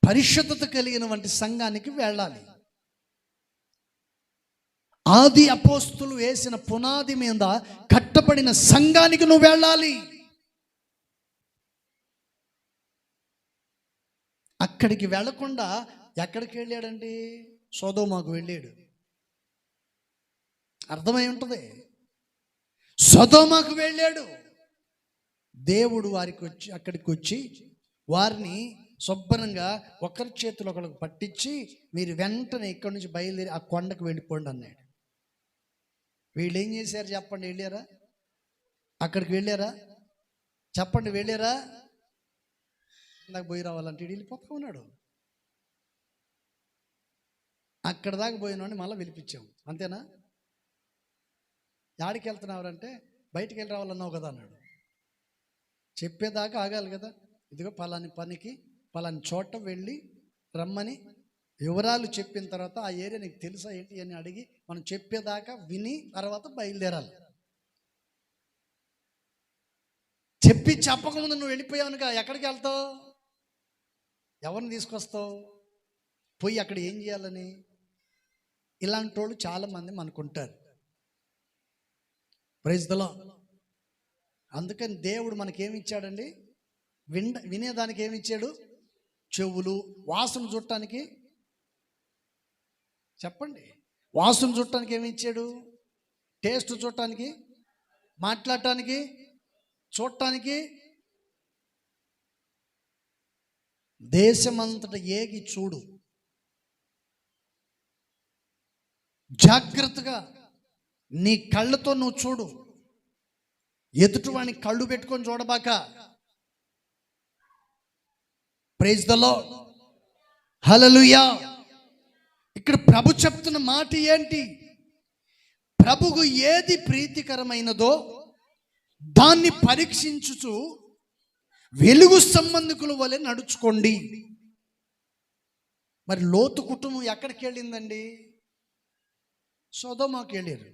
పరిశుద్ధత కలిగిన వంటి సంఘానికి వెళ్ళాలి. ఆది అపోస్తులు వేసిన పునాది మీద కట్టబడిన సంఘానికి నువ్వు వెళ్ళాలి. అక్కడికి వెళ్ళకుండా ఎక్కడికి వెళ్ళాడండి? సొదొమకు వెళ్ళాడు. అర్థమై ఉంటుంది. సొదొమకు వెళ్ళాడు. దేవుడు అక్కడికి వచ్చి వారిని శుభ్రంగా ఒకరి చేతులు ఒకరికి పట్టించి మీరు వెంటనే ఇక్కడి నుంచి బయలుదేరి ఆ కొండకు వెళ్ళిపోండి అన్నాడు. వీళ్ళు ఏం చేశారు చెప్పండి? వెళ్ళారా? అక్కడికి వెళ్ళారా? చెప్పండి, వెళ్ళారా? నాకు పోయి రావాలంటే వెళ్ళిపోతా ఉన్నాడు. అక్కడ దాకా పోయినోడిని మళ్ళీ పిలిపించాం, అంతేనా? యాడికి వెళ్తున్నారంటే బయటికి వెళ్ళి రావాలన్నావు కదా అన్నాడు. చెప్పేదాకా ఆగాలి కదా. ఇదిగో పలాని పనికి పలాని చోట వెళ్ళి రమ్మని వివరాలు చెప్పిన తర్వాత ఆ ఏరియా నీకు తెలుసా ఏంటి అని అడిగి మనం చెప్పేదాకా విని తర్వాత బయలుదేరాలి. చెప్పి చెప్పకముందు నువ్వు వెళ్ళిపోయావునుగా ఎక్కడికి వెళ్తావు? ఎవరిని తీసుకొస్తావు? పోయి అక్కడ ఏం చేయాలని? ఇలాంటి వాళ్ళు చాలామంది మనకుంటారు. Praise the lord. అందుకని దేవుడు మనకేమి ఇచ్చాడండి? వినేదానికి ఏమి ఇచ్చాడు? చెవులు. వాసన చూడటానికి చెప్పండి, వాసన చూడటానికి ఏమి ఇచ్చాడు? టేస్ట్ చూడటానికి, మాట్లాడటానికి, చూడటానికి. దేశమంతటా ఏగి చూడు. జాగ్రత్తగా నీ కళ్ళతో నువ్వు చూడు. ఎదుటివాని కళ్ళు పెట్టుకొని చూడబాక. Praise the Lord. హల్లెలూయా. ఇక్కడ ప్రభు చెప్తున్న మాట ఏంటి? ప్రభుకు ఏది ప్రీతికరమైనదో దాన్ని పరీక్షించుచు వెలుగు సంబంధికుల వలె నడుచుకోండి. మరి లోతు కుటుంబం ఎక్కడికి వెళ్ళిందండి? సొదొమకు వెళ్ళారు.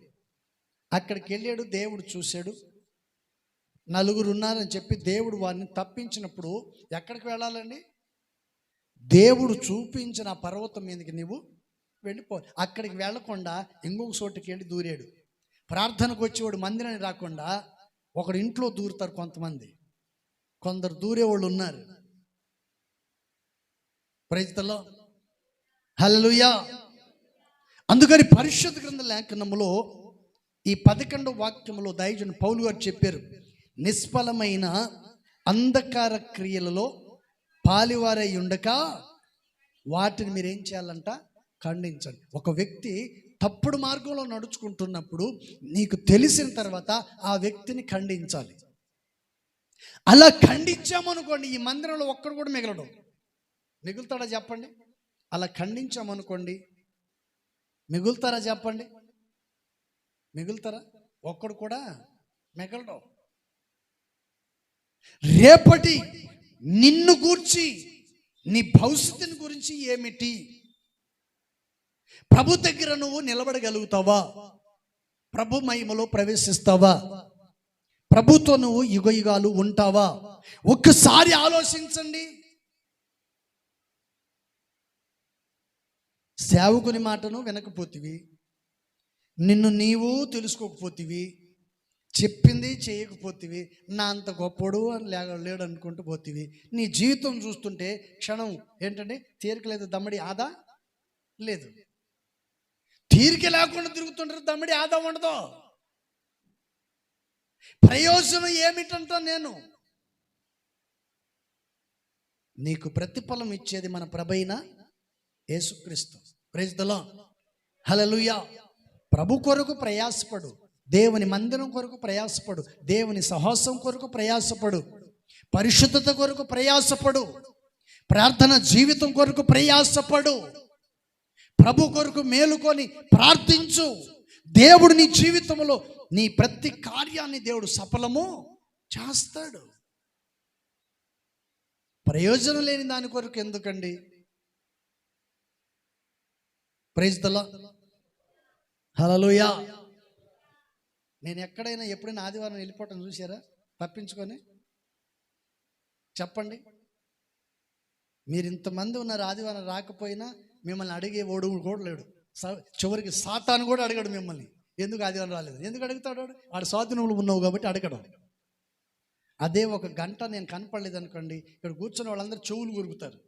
అక్కడికి వెళ్ళాడు. దేవుడు చూశాడు. నలుగురు ఉన్నారని చెప్పి దేవుడు వారిని తప్పించినప్పుడు ఎక్కడికి వెళ్ళాలండి? దేవుడు చూపించిన ఆ పర్వతం మీదకి నువ్వు వెళ్ళిపో. అక్కడికి వెళ్ళకుండా ఇంకొక చోటుకి వెళ్ళి దూరాడు. ప్రార్థనకు వచ్చేవాడు మందిరానికి రాకుండా ఒకడు ఇంట్లో దూరుతారు కొంతమంది. కొందరు దూరేవాళ్ళు ఉన్నారు. Praise the Lord. హల్లెలూయా. అందుకని పరిశుద్ధ గ్రంథ లేఖనములో ఈ 11వ వాక్యములో దైవజనుడు పౌలు గారు చెప్పారు, నిష్ఫలమైన అంధకార క్రియలలో పాలివారై ఉండక వాటిని మీరేం చేయాలంట? ఖండించండి. ఒక వ్యక్తి తప్పుడు మార్గంలో నడుచుకుంటున్నప్పుడు నీకు తెలిసిన తర్వాత ఆ వ్యక్తిని ఖండించాలి. అలా ఖండించామనుకోండి, ఈ మందిరంలో ఒక్కడు కూడా మిగలడు. మిగులుతాడా చెప్పండి? అలా ఖండించామనుకోండి, మిగులుతారా చెప్పండి? మిగులుతారా? ఒక్కడు కూడా మిగలడు. రేపటి నిన్ను గూర్చి, నీ భవిష్యత్తుని గురించి ఏమిటి? ప్రభు దగ్గర నువ్వు నిలబడగలుగుతావా? ప్రభు మహిమలో ప్రవేశిస్తావా? ప్రభుతో నువ్వు యుగయుగాలు ఉంటావా? ఒక్కసారి ఆలోచించండి. సేవకుని మాటను వినకపోతివి, నిన్ను నీవు తెలుసుకోకపోతివి, చెప్పింది చేయకపోతివి, నా అంత గొప్పడు అని లేడు అనుకుంటూ పోతివి. నీ జీవితం చూస్తుంటే క్షణం ఏంటంటే తీరిక లేదు, దమ్మడి ఆదా లేదు. తీరిక లేకుండా తిరుగుతుంటారు, దమ్మడి ఆదా ఉండదు. ప్రయోజనం ఏమిటంట? నేను నీకు ప్రతిఫలం ఇచ్చేది మన ప్రభైన యేసుక్రీస్తు. Praise the Lord. హల్లెలూయా. ప్రభు కొరకు ప్రయాసపడు, దేవుని మందిరం కొరకు ప్రయాసపడు, దేవుని సహవాసం కొరకు ప్రయాసపడు, పరిశుద్ధత కొరకు ప్రయాసపడు, ప్రార్థన జీవితం కొరకు ప్రయాసపడు. ప్రభు కొరకు మేలుకొని ప్రార్థించు. దేవుడు నీ జీవితంలో నీ ప్రతి కార్యాన్ని దేవుడు సఫలము చేస్తాడు. ప్రయోజనం లేని దాని కొరకు ఎందుకండి? ప్రైజ్ ది లార్డ్, హల్లెలూయా. నేను ఎక్కడైనా ఎప్పుడైనా ఆదివారం వెళ్ళిపోవటం చూసారా తప్పించుకొని? చెప్పండి. మీరు ఇంతమంది ఉన్నారు, ఆదివారం రాకపోయినా మిమ్మల్ని అడిగే ఓడు కూడా లేడు. చివరికి సాతాను కూడా అడగడు మిమ్మల్ని, ఎందుకు ఆదివారం రాలేదు. ఎందుకు అడుగుతాడు? వాడు స్వాధీనంలో ఉన్నావు కాబట్టి అడగడం. అదే ఒక గంట నేను కనపడలేదు అనుకోండి, ఇక్కడ కూర్చొని వాళ్ళందరూ చెవులు గురుకుతారు.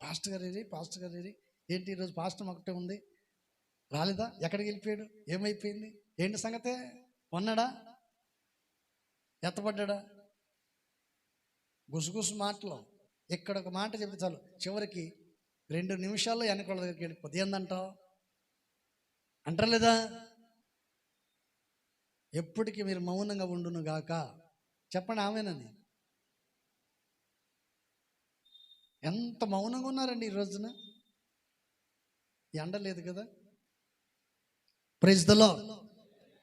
పాస్టర్ గారు ఏంటి ఈరోజు పాస్టర్ ఒకటే ఉంది, రాలేదా? ఎక్కడికి వెళ్ళిపోయాడు? ఏమైపోయింది? ఏంటి సంగతే? ఉన్నాడా? ఎత్తపడ్డా? గుసగుసు మాటలు. ఇక్కడ ఒక మాట చెప్తే చాలు, చివరికి 2 నిమిషాల్లో వెనకాల దగ్గరికి వెళ్ళిపోద్ది. ఏందంటావు అంటారు లేదా? ఎప్పటికీ మీరు మౌనంగా ఉండును గాక. చెప్పండి ఆమెనని. ఎంత మౌనంగా ఉన్నారండి ఈ రోజున. ఎండ లేదు కదా. ప్రైజ్ ది లార్డ్,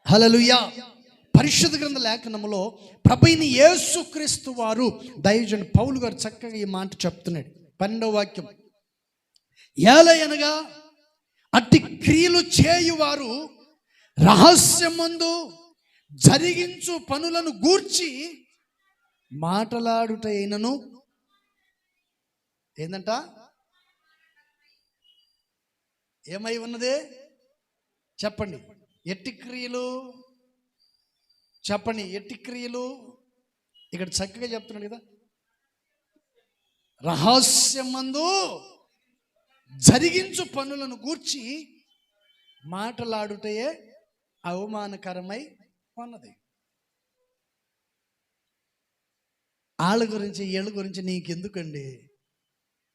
హల్లెలూయా. పరిశుద్ధ గ్రంథ లేఖనములో ప్రభువైన యేసుక్రీస్తు వారు దైవజనుడు పౌలు గారు చక్కగా ఈ మాట చెప్తున్నాడు. 12వ వాక్యం, ఏలయనగా అట్టి క్రియలు చేయువారు రహస్యమందు జరిగించు పనులను గూర్చి మాటలాడుటైనను ఏందంట? ఏమై ఉన్నదే చెప్పండి. ఎట్టి క్రియలు చెప్పండి. ఎట్టి క్రియలు ఇక్కడ చక్కగా చెప్తున్నాడు కదా. రహస్యమందు జరిగించు పనులను గూర్చి మాటలాడుటయే అవమానకరమై ఉన్నది. వాళ్ళ గురించి వీళ్ళ గురించి నీకెందుకండి?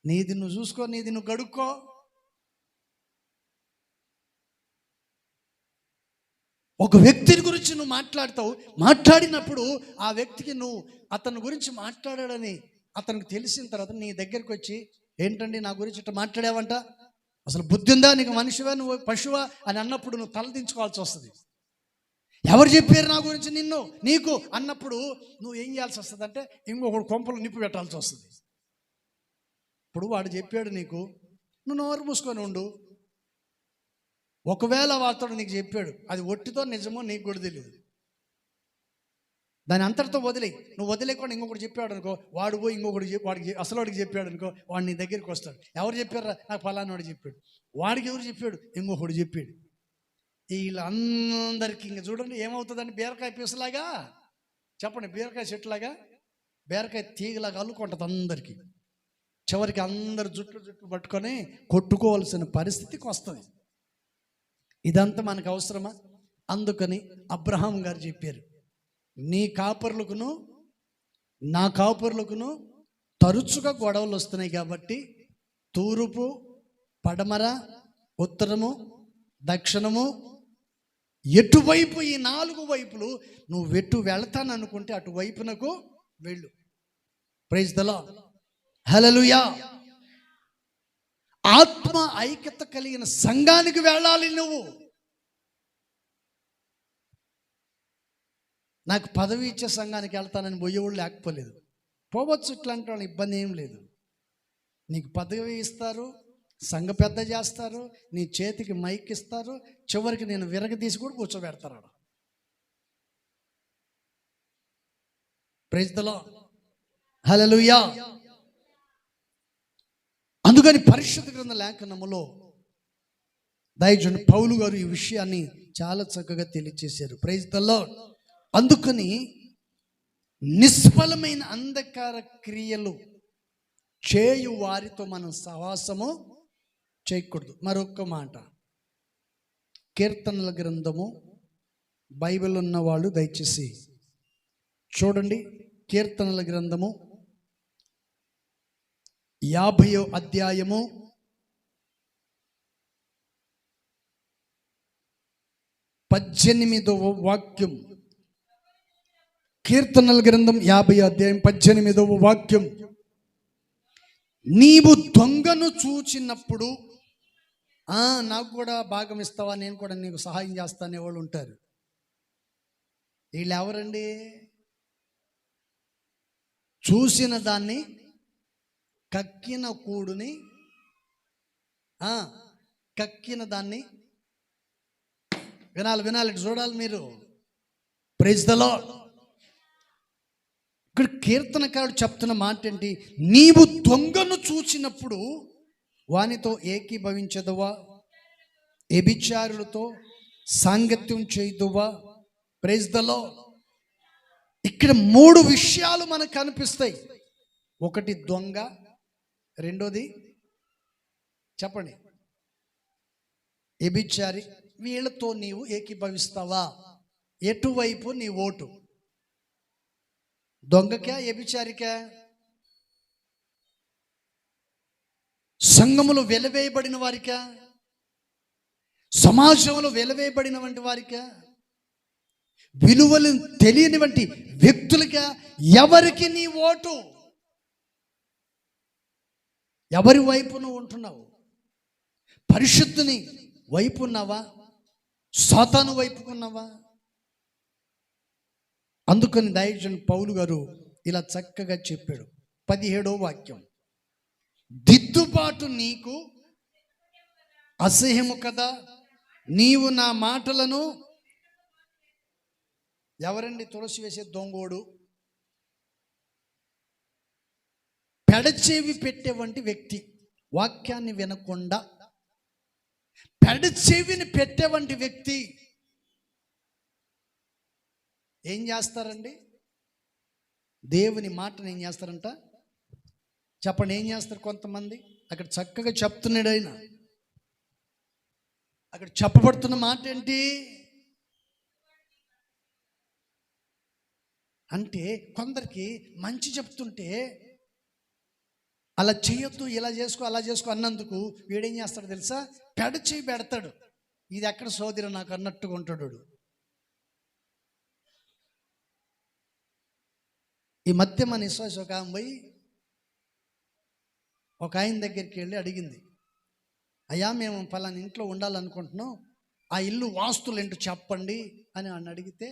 నీది నువ్వు చూసుకో, నీది నువ్వు గడుక్కో. ఒక వ్యక్తిని గురించి నువ్వు మాట్లాడతావు, మాట్లాడినప్పుడు ఆ వ్యక్తికి నువ్వు అతని గురించి మాట్లాడాడని అతనికి తెలిసిన తర్వాత నీ దగ్గరికి వచ్చి, ఏంటండి నా గురించి ఇట్లా మాట్లాడావంట, అసలు బుద్ధి ఉందా నీకు, మనిషివా నువ్వు పశువా అని అన్నప్పుడు నువ్వు తలదించుకోవాల్సి వస్తుంది. ఎవరు చెప్పారు నా గురించి నీకు అన్నప్పుడు నువ్వు ఏం చేయాల్సి వస్తుంది అంటే ఇంకొకడు కొంపలు నిప్పు పెట్టాల్సి వస్తుంది. ఇప్పుడు వాడు చెప్పాడు నీకు, నువ్వు నోరు మూసుకొని ఉండు. ఒకవేళ వార్తడు నీకు చెప్పాడు, అది ఒట్టితో నిజమో నీకు కూడా తెలియదు. దాని అంతటితో వదిలే. నువ్వు వదిలేకుండా ఇంకొకటి చెప్పాడు అనుకో, వాడు పోయి వాడికి అసలు వాడికి చెప్పాడు అనుకో, వాడు నీ దగ్గరికి వస్తాడు. ఎవరు చెప్పారా? నాకు ఫలానా వాడు చెప్పాడు. వాడికి ఎవరు చెప్పాడు? ఇంకొకడు చెప్పాడు. వీళ్ళందరికీ ఇంక చూడండి ఏమవుతుందండి, బీరకాయ పీసులాగా చెప్పండి, బీరకాయ చెట్టులాగా బీరకాయ తీగలాగా అల్లుకుంటుంది అందరికీ. చివరికి అందరు జుట్టు పట్టుకొని కొట్టుకోవాల్సిన పరిస్థితికి వస్తుంది. ఇదంతా మనకు అవసరమా? అందుకని అబ్రహాం గారు చెప్పారు, నీ కాపర్లకును నా కాపర్లకును తరచుగా గొడవలు వస్తున్నాయి కాబట్టి తూర్పు పడమర ఉత్తరము దక్షిణము ఎటువైపు ఈ 4 వైపులు నువ్వు ఎటు వెళతాననుకుంటే అటువైపునకు వెళ్ళు. ప్రైజ్ ది లార్డ్, హల్లెలూయా. ఆత్మ ఐక్యత కలిగిన సంఘానికి వెళ్ళాలి నువ్వు. నాకు పదవి ఇచ్చే సంఘానికి వెళ్తానని పోయేవాళ్ళు లేకపోలేదు. పోవచ్చు, ఇట్లాంటి వాళ్ళ ఇబ్బంది ఏం లేదు. నీకు పదవి ఇస్తారు, సంఘ పెద్ద చేస్తారు, నీ చేతికి మైక్ ఇస్తారు, చివరికి నేను విరగదీసి కూడా కూర్చోబెడతారు. Praise the Lord, hallelujah. అందుకని పరిశుద్ధ గ్రంథ లేఖనములో దైవజనుడు పౌలు గారు ఈ విషయాన్ని చాలా చక్కగా తెలియజేశారు. Praise the lord. అందుకని నిష్ఫలమైన అంధకార క్రియలు చేయు వారితో మనం సహవాసము చేయకూడదు. మరొక మాట, కీర్తనల గ్రంథము బైబిల్ ఉన్న వాళ్ళు దయచేసి చూడండి. కీర్తనల గ్రంథము 50వ అధ్యాయము 18వ వాక్యం. కీర్తనల గ్రంథం 50వ అధ్యాయం 18వ వాక్యం. నీవు దొంగను చూచినప్పుడు నాకు కూడా భాగం ఇస్తావా, నేను కూడా నీకు సహాయం చేస్తానే వాళ్ళు ఉంటారు. వీళ్ళు ఎవరండి? చూసిన దాన్ని కక్కిన కూడుని కక్కిన దాన్ని వినాలి చూడాలి మీరు. Praise the lord. ఇక్కడ కీర్తనకారుడు చెప్తున్న మాట ఏంటి? నీవు దొంగను చూచినప్పుడు వానితో ఏకీభవించదువా, వ్యభిచారులతో సాంగత్యం చేయుదువా? Praise the lord. ఇక్కడ 3 విషయాలు మనకు కనిపిస్తాయి. ఒకటి దొంగ, రెండోది చెప్పండి వ్యభిచారి. వీళ్ళతో నీవు ఏకీభవిస్తావా? ఎటువైపు నీ ఓటు? దొంగకా, వ్యభిచారికా? సంఘములో వెలవేయబడిన వారికా, సమాజంలో వెలవేయబడిన వంటి వారికా, విలువలు తెలియని వంటి వ్యక్తులుగా ఎవరికి నీ ఓటు? ఎవరి వైపు నువ్వు ఉంటున్నావు? పరిశుద్ధుని వైపు ఉన్నావా, సాతాను వైపుకున్నావా? అందుకని దైవజనుడు పౌలు గారు ఇలా చక్కగా చెప్పాడు. 17వ వాక్యం, దిద్దుబాటు నీకు అసహ్యము కదా, నీవు నా మాటలను. ఎవరండి తులసి వేసే దొంగోడు? పెడచెవి పెట్టేవంటి వ్యక్తి. వాక్యాన్ని వినకుండా పెడచెవిని పెట్టేవంటి వ్యక్తి ఏం చేస్తారండి? దేవుని మాటను ఏం చేస్తారంట? చెప్పండి, ఏం చేస్తారు? కొంతమంది అక్కడ చక్కగా చెప్తున్నాడు ఆయన. అక్కడ చెప్పబడుతున్న మాట ఏంటి అంటే, కొందరికి మంచి చెప్తుంటే అలా చేయొద్దు, ఇలా చేసుకో, అలా చేసుకో అన్నందుకు వీడేం చేస్తాడు తెలుసా? పెడచేయి పెడతాడు. ఇది ఎక్కడ సోదరి నాకు అన్నట్టుగా ఉంటాడు. ఈ మధ్య మన విశ్వాసం ఒక ఆమె పోయి ఒక ఆయన దగ్గరికి వెళ్ళి అడిగింది, అయ్యా మేము పలానా ఇంట్లో ఉండాలనుకుంటున్నాం, ఆ ఇల్లు వాస్తులు ఏంటో చెప్పండి అని ఆయన అడిగితే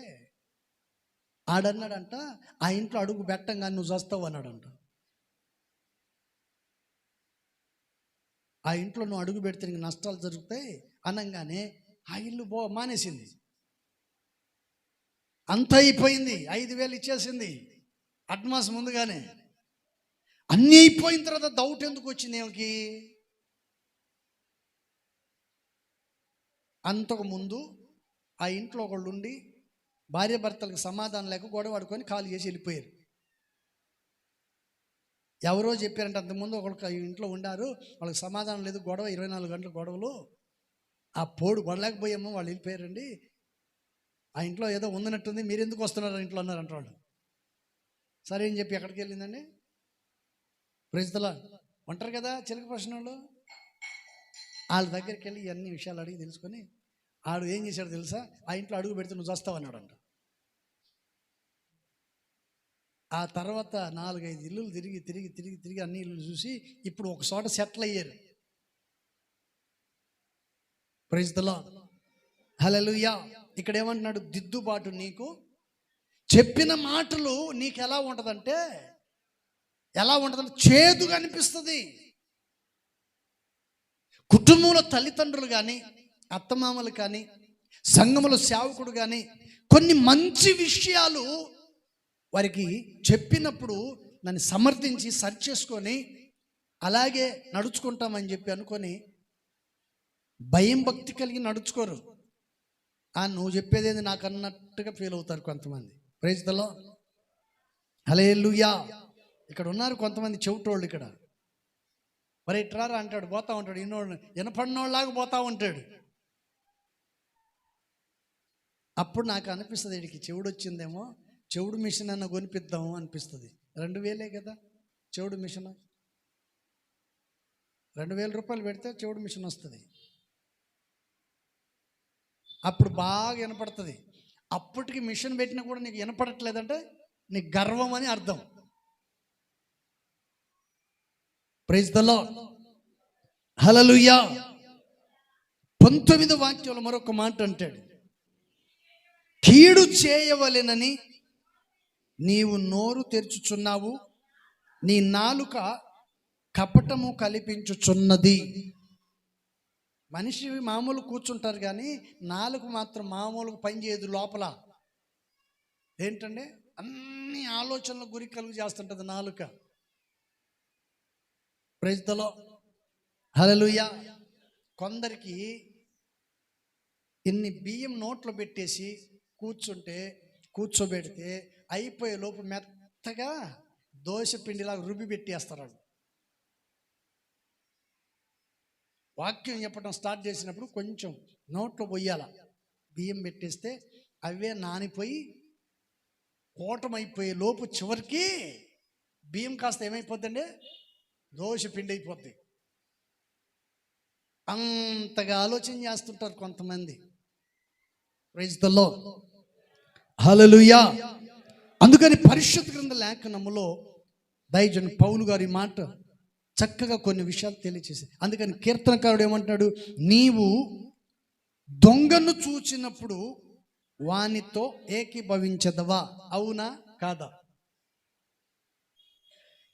ఆడన్నాడంట, ఆ ఇంట్లో అడుగు పెట్టంగా నువ్వు చస్తావు అన్నాడంట. ఆ ఇంట్లో నువ్వు అడుగు పెడితే నీకు నష్టాలు జరుగుతాయి అనగానే ఆ ఇల్లు మానేసింది. అంత అయిపోయింది, 5,000 ఇచ్చేసింది అడ్వాన్స్ ముందుగానే. అన్నీ అయిపోయిన తర్వాత డౌట్ ఎందుకు వచ్చింది ఏమికి? అంతకు ముందు ఆ ఇంట్లో ఒకళ్ళు ఉండి భార్య భర్తలకు సమాధానం లేక గొడవ ఆడుకొని ఖాళీ చేసి వెళ్ళిపోయారు. ఎవరో చెప్పారంటే అంతకుముందు ఒకళ్ళు ఇంట్లో ఉండారు, వాళ్ళకి సమాధానం లేదు, గొడవ 24 గంటల గొడవలు, ఆ పోడు గొడవలేకపోయామో వాళ్ళు వెళ్ళిపోయారండి, ఆ ఇంట్లో ఏదో ఉందన్నట్టుంది, మీరు ఎందుకు వస్తున్నారు ఇంట్లో అన్నారంట వాళ్ళు. సరే అని చెప్పి ఎక్కడికి వెళ్ళిందండి? Praise the lord. ఉంటారు కదా చిలక ప్రశ్న వాళ్ళు, వాళ్ళ దగ్గరికి వెళ్ళి అన్ని విషయాలు అడిగి తెలుసుకొని ఆడు ఏం చేశాడు తెలుసా? ఆ ఇంట్లో అడుగు పెడితే నువ్వు చస్తావు అన్నాడంట. ఆ తర్వాత 4-5 ఇల్లులు తిరిగి అన్ని ఇల్లు చూసి ఇప్పుడు ఒక చోట సెటిల్ అయ్యారు. Praise the Lord. హల్లెలూయా. ఇక్కడ ఏమంటున్నాడు? దిద్దుబాటు నీకు. చెప్పిన మాటలు నీకు ఎలా ఉంటుందంటే చేదుగా అనిపిస్తుంది. కుటుంబంలో తల్లిదండ్రులు కానీ, అత్తమామలు కానీ, సంఘములో సేవకుడు కానీ కొన్ని మంచి విషయాలు వారికి చెప్పినప్పుడు నన్ను సమర్థించి సరి చేసుకొని అలాగే నడుచుకుంటామని చెప్పి అనుకొని భయం భక్తి కలిగి నడుచుకోరు. నువ్వు చెప్పేదేది నాకు అన్నట్టుగా ఫీల్ అవుతారు కొంతమంది. Praise the Lord. హల్లెలూయా. ఇక్కడ ఉన్నారు కొంతమంది చెవిటోళ్ళు. ఇక్కడ మరి ఇట్రారా అంటాడు, పోతా ఉంటాడు, వినపడినోళ్ళలాగా పోతా ఉంటాడు. అప్పుడు నాకు అనిపిస్తుంది, వీడికి చెవుడు వచ్చిందేమో, చెవుడు మిషన్ అన్న కొనిపిద్దాము అనిపిస్తుంది. 2,000 కదా చెవుడు మిషన్. 2,000 రూపాయలు పెడితే చెవుడు మిషన్ వస్తుంది. అప్పుడు బాగా వినపడుతుంది. అప్పటికి మిషన్ పెట్టినా కూడా నీకు వినపడట్లేదంటే నీకు గర్వం అని అర్థం. Praise the Lord. హల్లెలూయా. 19 వాక్యంలో మరొక మాట అంటాడు, కీడు చేయవలెనని నీవు నోరు తెరుచుచున్నావు, నీ నాలుక కపటము కల్పించుచున్నది. మనిషి మామూలు కూర్చుంటారు కానీ నాలుక మాత్రం మామూలుగా పనిచేయదు. లోపల ఏంటంటే అన్ని ఆలోచనలు గురి కలుగు చేస్తుంటుంది నాలుక. ప్రైజ్ ది లార్డ్, హల్లెలూయా. కొందరికి ఇన్ని బియ్యం నోట్లో పెట్టేసి కూర్చోబెడితే అయిపోయే లోపు మెత్తగా దోశ పిండిలాగా రుబ్బి పెట్టేస్తారు. వాక్యం చెప్పడం స్టార్ట్ చేసినప్పుడు కొంచెం నోట్లో పోయాల, బియ్యం పెట్టేస్తే అవే నానిపోయి కూటమైపోయే లోపు చివరికి బియ్యం కాస్త ఏమైపోద్దండి, దోశ పిండి అయిపోద్ది. అంతగా ఆలోచన చేస్తుంటారు కొంతమంది. Praise the Lord, hallelujah. అందుకని పరిశుద్ధ గ్రంథ లేఖనములో దైవజనుడు పౌలు గారి మాట చక్కగా కొన్ని విషయాలు తెలియచేసి, అందుకని కీర్తనకారుడు ఏమంటాడు, నీవు దొంగను చూచినప్పుడు వానితో ఏకీభవించదవా? అవునా కాదా?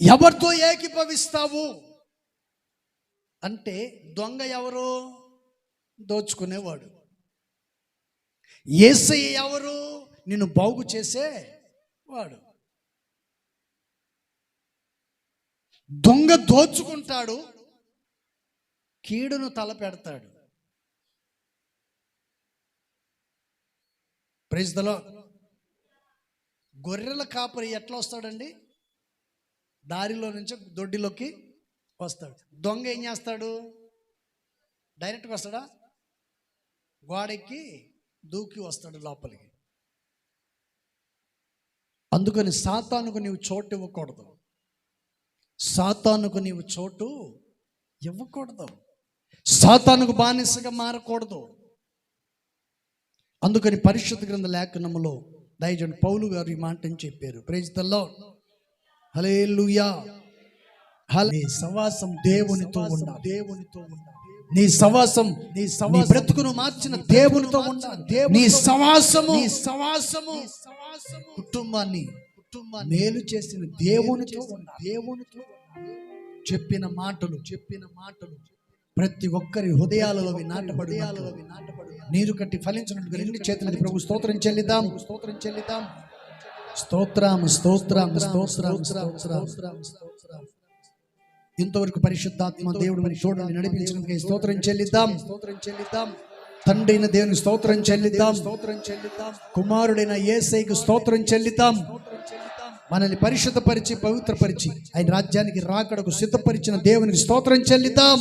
ఎవరితో ఏకీభవిస్తావు అంటే, దొంగ ఎవరు? దోచుకునేవాడు. యేసయ్య ఎవరు? నిన్ను బాగు చేసేవాడు. దొంగ దోచుకుంటాడు, కీడును తలపెడతాడు. Praise the lord. గొర్రెల కాపరి ఎట్లా వస్తాడండి? దారిలో నుంచి దొడ్డిలోకి వస్తాడు. దొంగ ఏం చేస్తాడు? డైరెక్ట్గా వస్తాడా? గోడెక్కి దూకి వస్తాడు లోపలికి. అందుకని సాతానుకు నీవు చోటు ఇవ్వకూడదు. సాతానుకు నీవు చోటు ఇవ్వకూడదు. సాతానుకు బానిసగా మారకూడదు. అందుకని పరిశుద్ధ గ్రంథ లేఖనములో దైవజనుడు పౌలు గారు ఈ మాటని చెప్పారు. ప్రైజ్ ది లార్డ్, హల్లెలూయా. నీ సవాసం దేవునితో ఉండాలి. నీ సవాసం నీ బ్రతుకును మార్చిన దేవునితో ఉండాలి. నీ సవాసము కుటుంబాన్ని మేలు చేసిన దేవునితో చెప్పిన మాటలు ప్రతి ఒక్కరి హృదయాలలో నాటబడి నీరు కట్టి ఫలించినట్లుగా రెండు చేతులకి ప్రభు స్తోత్రం చెల్లిద్దాం. స్తోత్రం. ఇంతవరకు పరిశుద్ధాత్మ దేవుడు మరి చూడండి నడిపించినందుకు స్తోత్రం చెల్లిద్దాం. తండ్రి అయిన దేవుని స్తోత్రం చెల్లిద్దాం. కుమారుడైన యేసయ్యకు స్తోత్రం చెల్లిద్దాం. మనల్ని పరిశుద్ధపరిచి పవిత్రపరిచి ఆయన రాజ్యానికి రాకడకు సిద్ధపరిచిన దేవునికి స్తోత్రం చెల్లిద్దాం.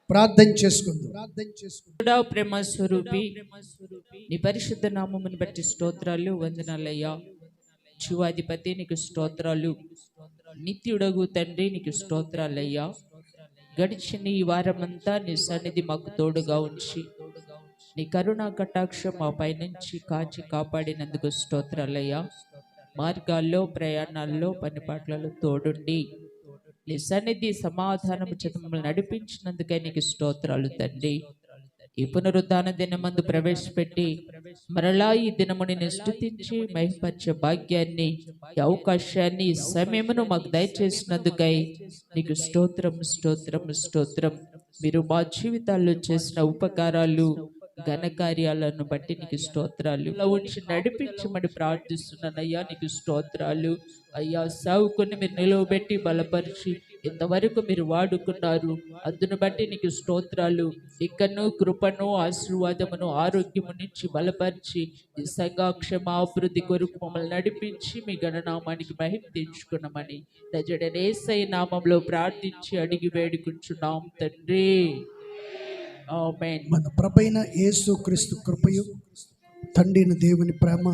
ప్రార్థన చేసుకుందాం. ప్రేమ స్వరూపి, నీ పరిశుద్ధ నామమును బట్టి స్తోత్రాలు, వందనాలయ్యా. జీవాధిపతి నీకు స్తోత్రాలు. నిత్యుడగు తండ్రి నీకు స్తోత్రాలయ్యా. గడిచిన ఈ వారమంతా నీ సన్నిధి మాకు తోడుగా ఉంచి నీ కరుణా కటాక్షం మా పైనుంచి కాచి కాపాడినందుకు స్తోత్రాలయ్యా. మార్గాల్లో, ప్రయాణాల్లో, పనిపాట్లలో తోడుండి నీ సన్నిధి సమాధానము చేత మమ్మల్ని నడిపించినందుకే నీకు స్తోత్రాలు తండ్రి. ఈ పునరుద్ధాన దినమందు ప్రవేశపెట్టి మరలా ఈ దినముని స్తుతించి మహిమపరిచే భాగ్యాన్ని, ఈ అవకాశాన్ని, ఈ సమయమును మాకు దయచేసినందుకై నీకు స్తోత్రం. మీరు మా జీవితాల్లో చేసిన ఉపకారాలు, ఘనకార్యాలను బట్టి నీకు స్తోత్రాలు. ఉంచి నడిపించమని ప్రార్థిస్తున్నానయ్యా. నీకు స్తోత్రాలు అయ్యా. సావుకుని మీరు నిలవబెట్టి బలపరిచి ఇంతవరకు మీరు వాడుకున్నారు. అందును బట్టి నీకు స్తోత్రాలు. ఇకను కృపను, ఆశీర్వాదమును, ఆరోగ్యము నుంచి బలపరిచి ఈ సంఘాక్షమాభివృద్ధి కొరకు మమ్మల్ని నడిపించి మీ గణనామానికి మహిమ తెచ్చుకున్నామని దజడైన యేసయ్య నామంలో ప్రార్థించి అడిగి వేడుకుంటున్నాం తండ్రి. ఆమేన్. మన ప్రభువైన యేసుక్రీస్తు కృపయు, తండ్రి అయిన దేవుని ప్రేమ,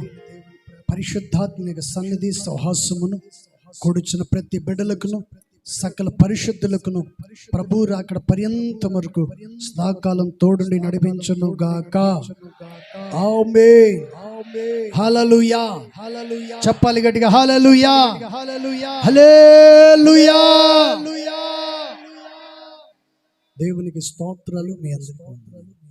పరిశుద్ధాత్మ సన్నిధి సహవాసమును కూడుచున్న ప్రతి బిడ్డలకును, సకల పరిశుద్ధులకును ప్రభు రాకడ పర్యంత వరకు సదాకాలం తోడుండి నడిపించును గాక. ఆమేన్. హల్లెలూయా. చెప్పాలి గట్టిగా, హల్లెలూయా. హల్లెలూయా. దేవునికి స్తోత్రాలు. మీ అందరికీ వందనాలు.